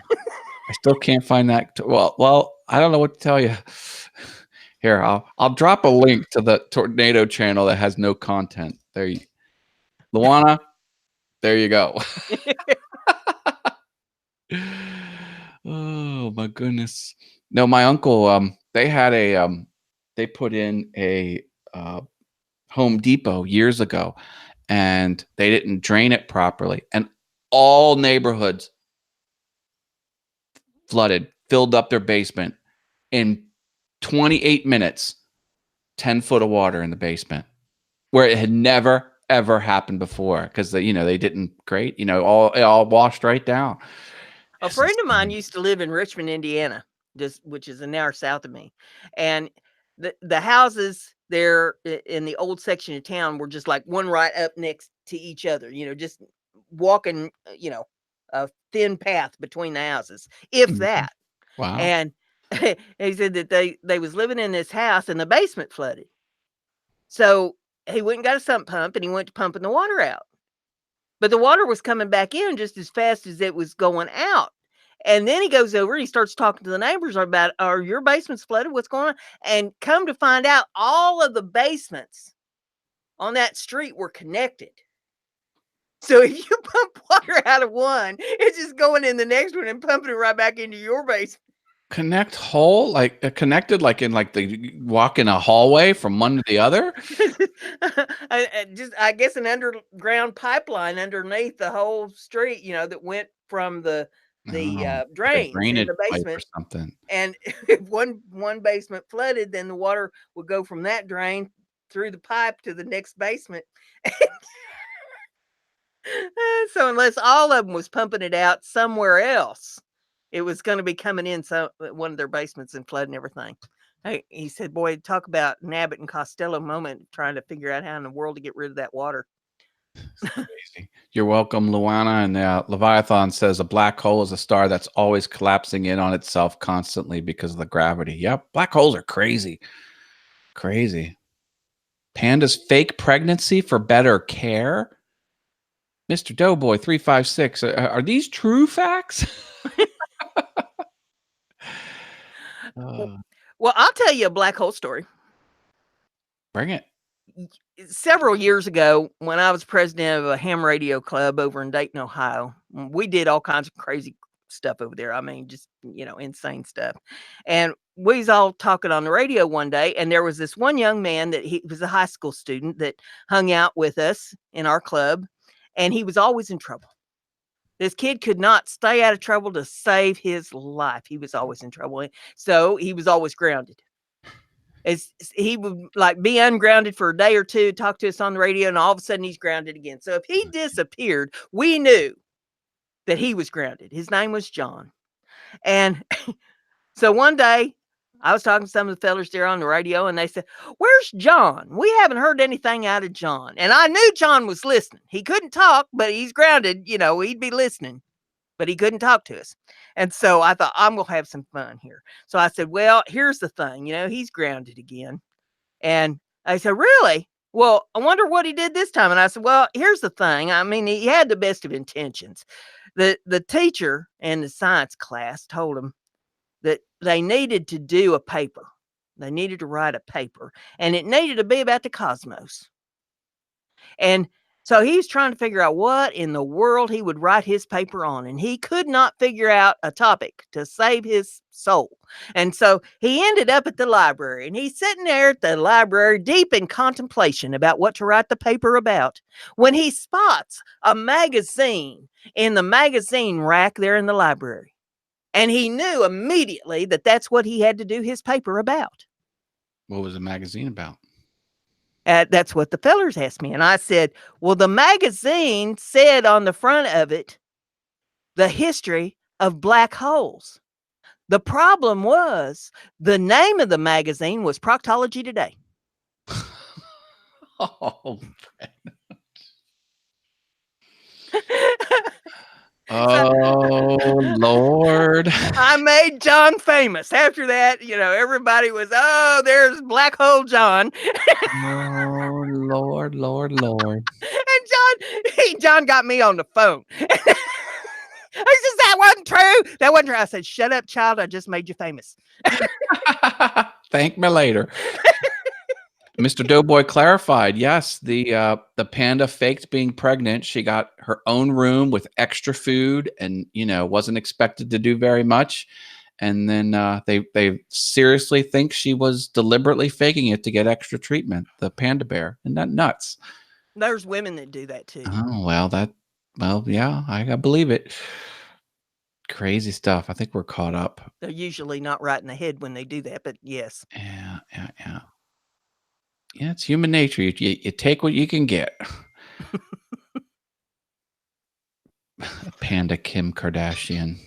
I still can't find that. Well, I don't know what to tell you. Here, I'll drop a link to the tornado channel that has no content. There you, Luana. There you go. Oh my goodness. No, my uncle. They had they put in a Home Depot years ago, and they didn't drain it properly, and all neighborhoods flooded, filled up their basement in 28 minutes. 10 foot of water in the basement, where it had never ever happened before, because they didn't grate. It all washed right down. A friend of mine used to live in Richmond, Indiana, which is an hour south of me, and the houses there in the old section of town were just like one right up next to each other. Just walking, a thin path between the houses, if that. Wow. And he said that they was living in this house and the basement flooded. So he went and got a sump pump and he went to pumping the water out. But the water was coming back in just as fast as it was going out. And then he goes over and he starts talking to the neighbors about, are your basements flooded? What's going on? And come to find out, all of the basements on that street were connected. So if you pump water out of one, it's just going in the next one and pumping it right back into your basement. Connected, like in the walk in a hallway from one to the other. I guess an underground pipeline underneath the whole street, that went from the drains in the basement or something. And if one basement flooded, then the water would go from that drain through the pipe to the next basement. So unless all of them was pumping it out somewhere else, it was going to be coming in one of their basements and flooding everything. He said, boy, talk about an Abbott and Costello moment trying to figure out how in the world to get rid of that water. Crazy. You're welcome, Luana. And Leviathan says a black hole is a star that's always collapsing in on itself constantly because of the gravity. Yep, black holes are crazy. Crazy. Panda's fake pregnancy for better care. Mr. Doughboy 356. Are these true facts? Well, I'll tell you a black hole story. Bring it. several years ago, when I was president of a ham radio club over in Dayton, Ohio, we did all kinds of crazy stuff over there. I mean, just, insane stuff. And we was all talking on the radio one day, and there was this one young man that he was a high school student that hung out with us in our club, and he was always in trouble. This kid could not stay out of trouble to save his life. He was always in trouble. So he was always grounded. He would like be ungrounded for a day or two, talk to us on the radio, and all of a sudden he's grounded again. So if he disappeared, we knew that he was grounded. His name was John. And so one day I was talking to some of the fellas there on the radio, and they said, "Where's John? We haven't heard anything out of John." And I knew John was listening. He couldn't talk, but he's grounded. He'd be listening, but he couldn't talk to us. And so I thought, I'm going to have some fun here. So I said, well, here's the thing, he's grounded again. And I said, really? Well, I wonder what he did this time. And I said, well, here's the thing. I mean, he had the best of intentions. The teacher in the science class told him that they needed to do a paper. They needed to write a paper, and it needed to be about the cosmos. And so he's trying to figure out what in the world he would write his paper on, and he could not figure out a topic to save his soul. And so he ended up at the library, and he's sitting there at the library deep in contemplation about what to write the paper about, when he spots a magazine in the magazine rack there in the library. And he knew immediately that that's what he had to do his paper about. What was the magazine about? That's what the fellers asked me. And I said, well, the magazine said on the front of it, the history of black holes. The problem was the name of the magazine was Proctology Today. Oh, oh, Lord. I made John famous. After that, everybody was, oh, there's Black Hole John. Oh, Lord, Lord, Lord. And John got me on the phone. I said, that wasn't true. That wasn't true. I said, shut up, child. I just made you famous. Thank me later. Mr. Doughboy clarified, yes, the panda faked being pregnant. She got her own room with extra food and, wasn't expected to do very much. And then they seriously think she was deliberately faking it to get extra treatment, the panda bear. Isn't that nuts? There's women that do that too. Oh, well, yeah, I believe it. Crazy stuff. I think we're caught up. They're usually not right in the head when they do that, but yes. Yeah. Yeah, it's human nature. You take what you can get. Panda Kim Kardashian.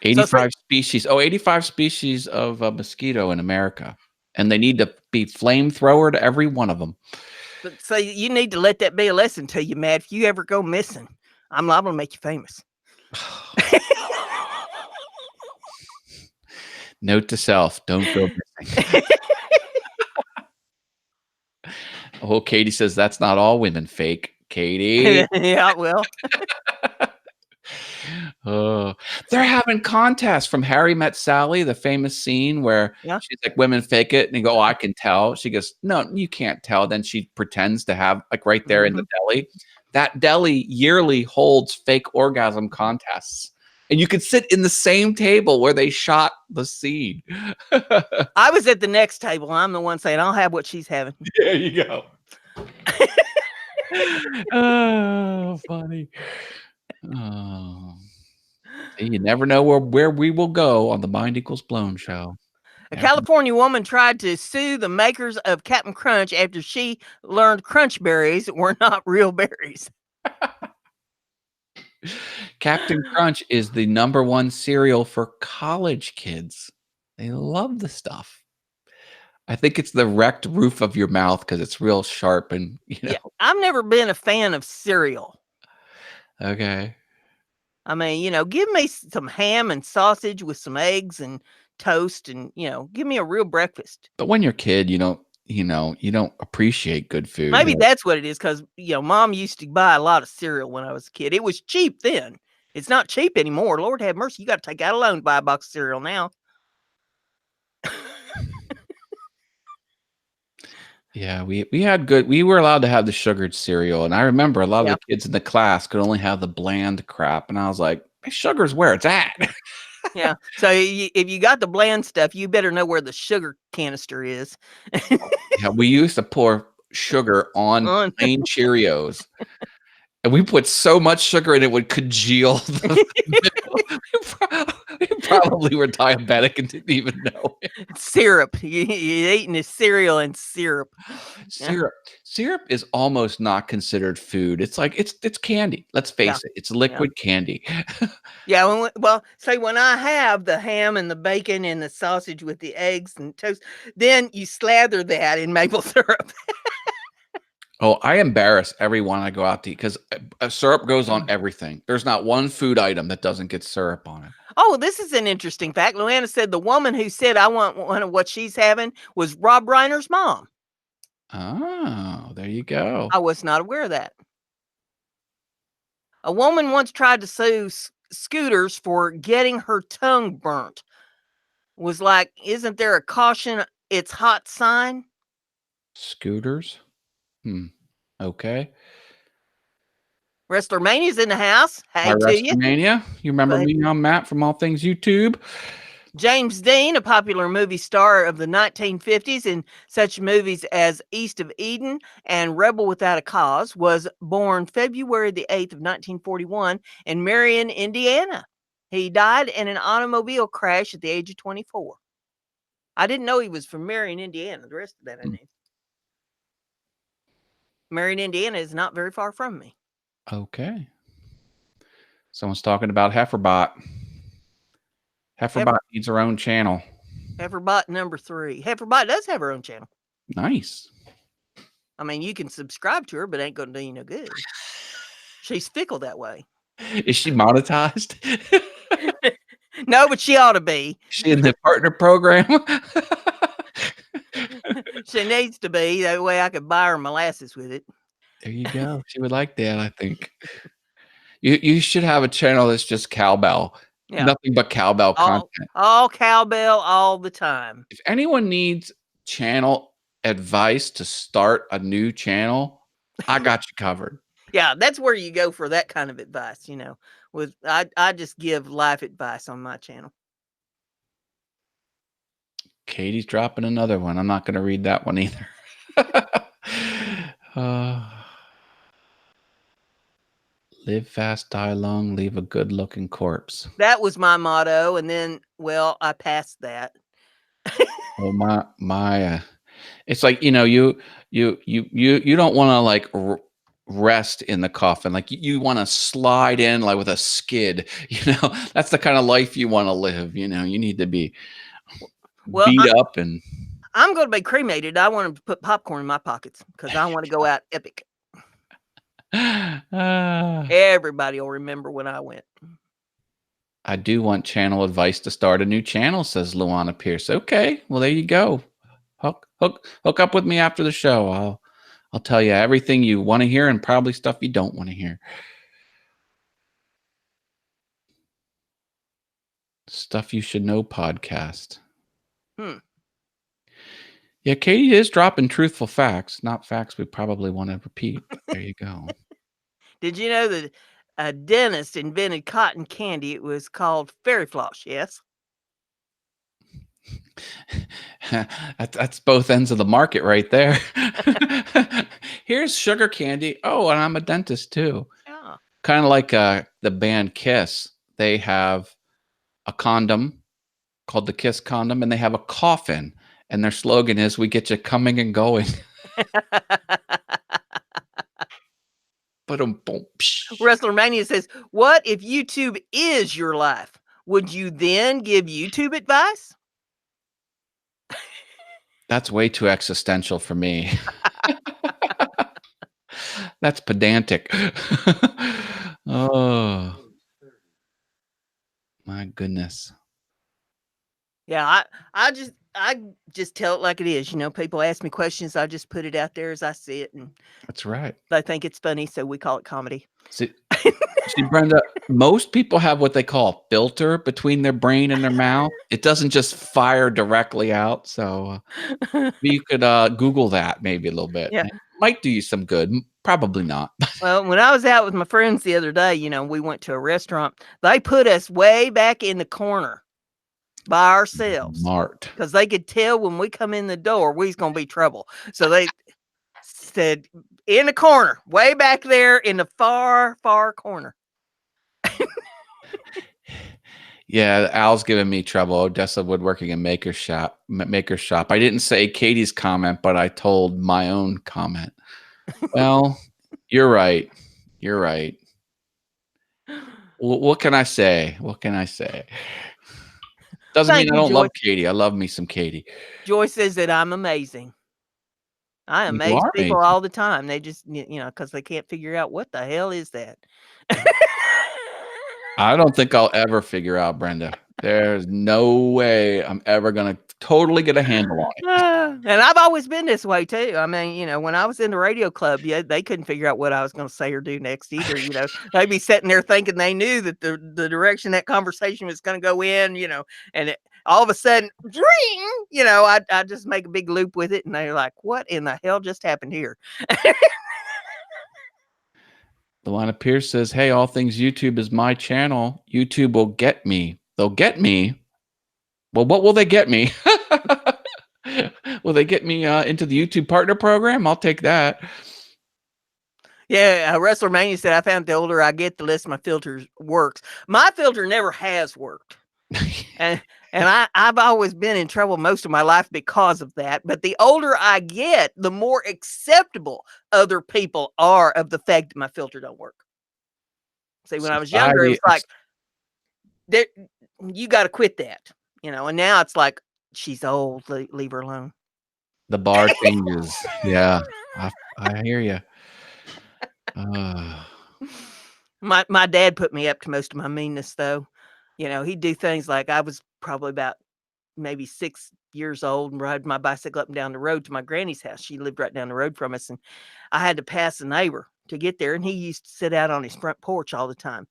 85 species. Oh, 85 species of mosquito in America. And they need to be flamethrowered, every one of them. But so you need to let that be a lesson to you, Matt. If you ever go missing, I'm liable to make you famous. Note to self, don't go missing. Oh, Katie says that's not all women fake. Katie. Yeah, well. Oh, they're having contests from Harry Met Sally, the famous scene where she's like, women fake it. And you go, oh, I can tell. She goes, no, you can't tell. Then she pretends to have, like, right there in the deli. That deli yearly holds fake orgasm contests. And you could sit in the same table where they shot the scene. I was at the next table. I'm the one saying, I'll have what she's having. There you go. Oh, funny. Oh. You never know where we will go on the Mind Equals Blown show. A California woman tried to sue the makers of Captain Crunch after she learned crunch berries were not real berries. Captain Crunch is the #1 cereal for college kids. They love the stuff. I think it's the wrecked roof of your mouth because it's real sharp and, Yeah, I've never been a fan of cereal. Okay. I mean, give me some ham and sausage with some eggs and toast and, give me a real breakfast. But when you're a kid, you don't appreciate good food. Maybe that's what it is because, Mom used to buy a lot of cereal when I was a kid. It was cheap then. It's not cheap anymore. Lord have mercy. You got to take out a loan to buy a box of cereal now. Yeah, we had good. We were allowed to have the sugared cereal, and I remember a lot of Yeah. the kids in the class could only have the bland crap, and I was like, "Hey, sugar's where it's at." Yeah. So if you got the bland stuff, you better know where the sugar canister is. Yeah, we used to pour sugar on On- plain Cheerios, and we put so much sugar in it would congeal the middle. We probably were diabetic and didn't even know it. Syrup. You're eating this cereal and syrup. Yeah. Syrup is almost not considered food. It's like it's candy. Let's Yeah. face it, it's liquid candy. Yeah. Well, say when I have the ham and the bacon and the sausage with the eggs and toast, then you slather that in maple syrup. Oh, I embarrass everyone I go out to eat because syrup goes on everything. There's not one food item that doesn't get syrup on it. Oh, this is an interesting fact. Luana said the woman who said I want one of what she's having was Rob Reiner's mom. Oh, there you go. I was not aware of that. A woman once tried to sue Scooters for getting her tongue burnt. Was like, isn't there a caution it's hot sign? Scooters. Okay. Wrestler Mania's in the house. My Hey to you. WrestleMania. You remember But me? I'm Matt from All Things YouTube. James Dean, a popular movie star of the 1950s in such movies as East of Eden and Rebel Without a Cause, was born February the 8th of 1941 in Marion, Indiana. He died in an automobile crash at the age of 24. I didn't know he was from Marion, Indiana. The rest of that I knew. Marion, Indiana is not very far from me. Okay. Someone's talking about Heiferbot. Heiferbot needs her own channel. Heiferbot number 3. Heiferbot does have her own channel. Nice. I mean, you can subscribe to her, but ain't going to do you no good. She's fickle that way. Is she monetized? No, but she ought to be. She in the partner program? She needs to be. That way I could buy her molasses with it. There you go. She would like that, I think. You should have a channel that's just cowbell. Yeah. Nothing but cowbell content. All cowbell all the time. If anyone needs channel advice to start a new channel, I got you covered. Yeah, that's where you go for that kind of advice, With I just give life advice on my channel. Katie's dropping another one. I'm not going to read that one either. Live fast, die long, leave a good-looking corpse. That was my motto, and then, well, I passed that. Well, my it's like, you don't want to like rest in the coffin. Like you want to slide in like with a skid, that's the kind of life you want to live. You need to be beat up and I'm going to be cremated. I want to put popcorn in my pockets because I want to go out epic. Everybody will remember when I went. I do want channel advice to start a new channel, says Luana Pierce. Okay, well there you go. Hook up with me after the show. I'll tell you everything you want to hear and probably stuff you don't want to hear. Stuff you should know podcast. Yeah, Katie is dropping truthful facts, not facts we probably want to repeat. There you go. Did you know that a dentist invented cotton candy? It was called fairy floss, yes? That's both ends of the market right there. Here's sugar candy. Oh, and I'm a dentist too. Yeah. Kind of like the band Kiss. They have a condom called the Kiss condom, and they have a coffin. And their slogan is, "We get you coming and going." Wrestler Mania says, what if YouTube is your life? Would you then give YouTube advice? That's way too existential for me. That's pedantic. Oh, my goodness. Yeah, I just tell it like it is. People ask me questions, I just put it out there as I see it, and That's right. they think it's funny, so we call it comedy. See, Brenda, most people have what they call a filter between their brain and their mouth. It doesn't just fire directly out. So you could Google that maybe a little bit. Yeah. It might do you some good. Probably not. Well, when I was out with my friends the other day, we went to a restaurant. They put us way back in the corner by ourselves Smart. because they could tell when we come in the door, we's gonna be trouble. So they said, in the corner, way back there in the far, far corner. Yeah, Al's giving me trouble. Odessa Woodworking and Maker Shop. I didn't say Katie's comment, but I told my own comment. Well, you're right. You're right. What can I say? What can I say? Doesn't Thank mean I you, don't love Joyce. Katie. I love me some Katie. Joyce says that I'm amazing. I You amaze are people amazing. all the time. They just, because they can't figure out what the hell is that. I don't think I'll ever figure out, Brenda. There's no way I'm ever going to totally get a handle on it. And I've always been this way too. I mean, when I was in the radio club, yeah, they couldn't figure out what I was going to say or do next either. They'd be sitting there thinking they knew that the direction that conversation was going to go in, and all of a sudden, dring, I just make a big loop with it, and they're like, "What in the hell just happened here?" Luana Pierce says, "Hey, all things YouTube is my channel. YouTube will get me. They'll get me. Well, what will they get me? Will they get me into the YouTube partner program? I'll take that." Yeah, Wrestler Mania said, "I found the older I get, the less my filter works. My filter never has worked." And I've always been in trouble most of my life because of that. But the older I get, the more acceptable other people are of the fact that my filter don't work. See, when I was younger, it was like, you got to quit that, and now it's like, she's old, leave her alone. The bar changes. Yeah, I hear you. My dad put me up to most of my meanness, though. He'd do things like, I was probably about maybe 6 years old and ride my bicycle up and down the road to my granny's house. She lived right down the road from us, and I had to pass a neighbor to get there, and he used to sit out on his front porch all the time.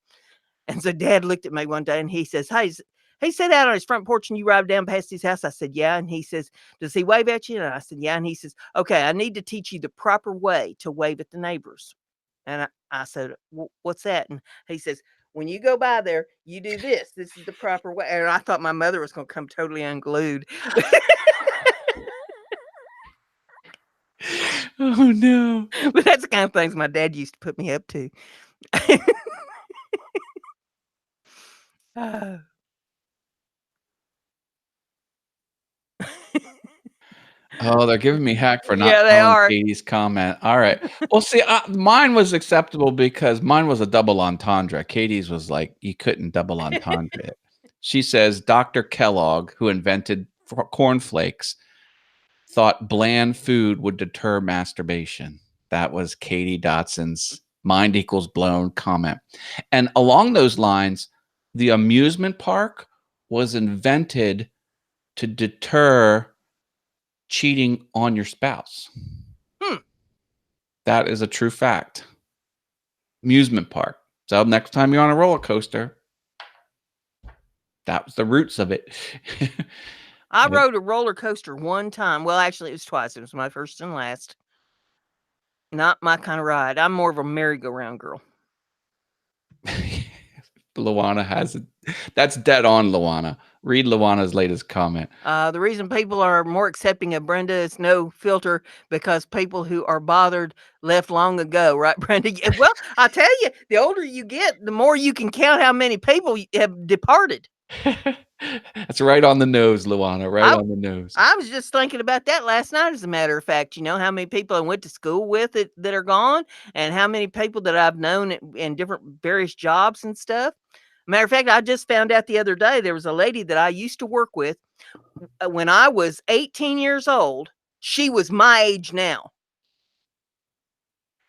And so Dad looked at me one day and he says, "Hey, he sat out on his front porch and you ride down past his house?" I said, "Yeah." And he says, "Does he wave at you?" And I said, "Yeah." And he says, "Okay, I need to teach you the proper way to wave at the neighbors." And I said, "What's that?" And he says, "When you go by there, you do this. This is the proper way." And I thought my mother was going to come totally unglued. Oh, no. But that's the kind of things my dad used to put me up to. Oh, they're giving me heck for not Yeah, they telling are. Katie's comment. All right. Well, see, mine was acceptable because mine was a double entendre. Katie's was like, you couldn't double entendre it. She says, Dr. Kellogg, who invented cornflakes, thought bland food would deter masturbation. That was Katie Dotson's mind equals blown comment. And along those lines, the amusement park was invented to deter cheating on your spouse. That is a true fact. Amusement park. So next time you're on a roller coaster, that was the roots of it. I rode a roller coaster one time. Well, actually, it was twice. It was my first and last. Not my kind of ride. I'm more of a merry-go-round girl. Luana has it. That's dead on, Luana. Read Luana's latest comment. The reason people are more accepting of Brenda is no filter because people who are bothered left long ago, right, Brenda? Well, I tell you, the older you get, the more you can count how many people have departed. That's right on the nose, Luana. Right on the nose. I was just thinking about that last night, as a matter of fact. How many people I went to school with that are gone, and how many people that I've known in different various jobs and stuff. Matter of fact, I just found out the other day there was a lady that I used to work with when I was 18 years old. She was my age now.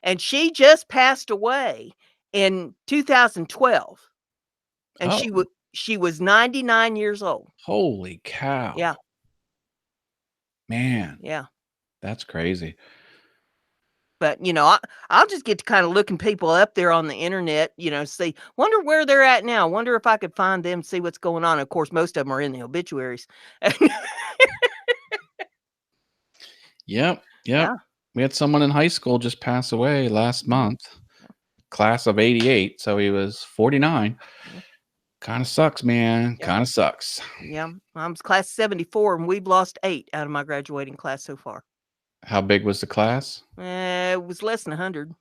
And she just passed away in 2012. And She was 99 years old. Holy cow. Yeah. Man. Yeah. That's crazy. But, I'll just get to kind of looking people up there on the internet, see, wonder where they're at now. Wonder if I could find them, see what's going on. Of course, most of them are in the obituaries. Yep. Yeah. We had someone in high school just pass away last month. Class of 88. So he was 49. Kind of sucks, man. Kind of sucks. Yeah. I was class 74, and we've lost 8 out of my graduating class so far. How big was the class? It was less than 100.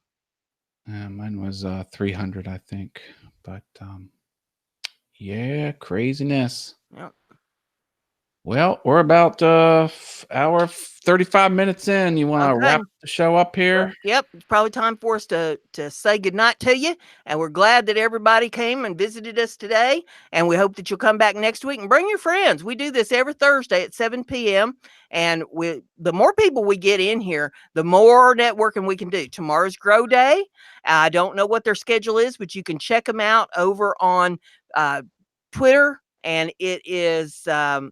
Mine was 300, I think. But yeah, craziness. Yep. Well, we're about hour 35 minutes in. You want to wrap the show up here? Yep. It's probably time for us to say goodnight to you. And we're glad that everybody came and visited us today. And we hope that you'll come back next week and bring your friends. We do this every Thursday at 7 p.m. And the more people we get in here, the more networking we can do. Tomorrow's Grow Day. I don't know what their schedule is, but you can check them out over on Twitter. And it is @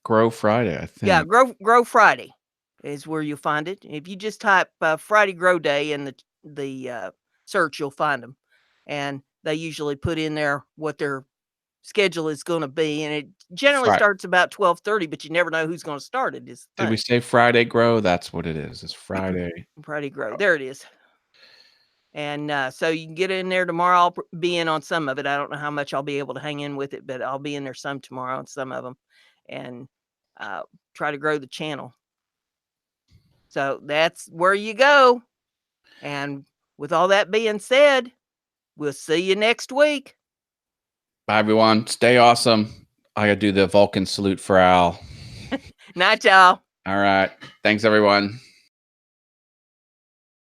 Grow Friday, I think. yeah, Grow Friday is where you'll find it. If you just type Friday Grow Day in the search, you'll find them. And they usually put in there what their schedule is going to be, and it generally starts about 12:30, but you never know who's going to start it. Did we say Friday Grow? That's what it is. It's Friday. Friday Grow. There it is. And so you can get in there tomorrow. I'll be in on some of it. I don't know how much I'll be able to hang in with it, but I'll be in there some tomorrow on some of them, and try to grow the channel. So that's where you go. And with all that being said, we'll see you next week. Bye, everyone. Stay awesome. I got to do the Vulcan salute for Al. Night, y'all. All right. Thanks, everyone.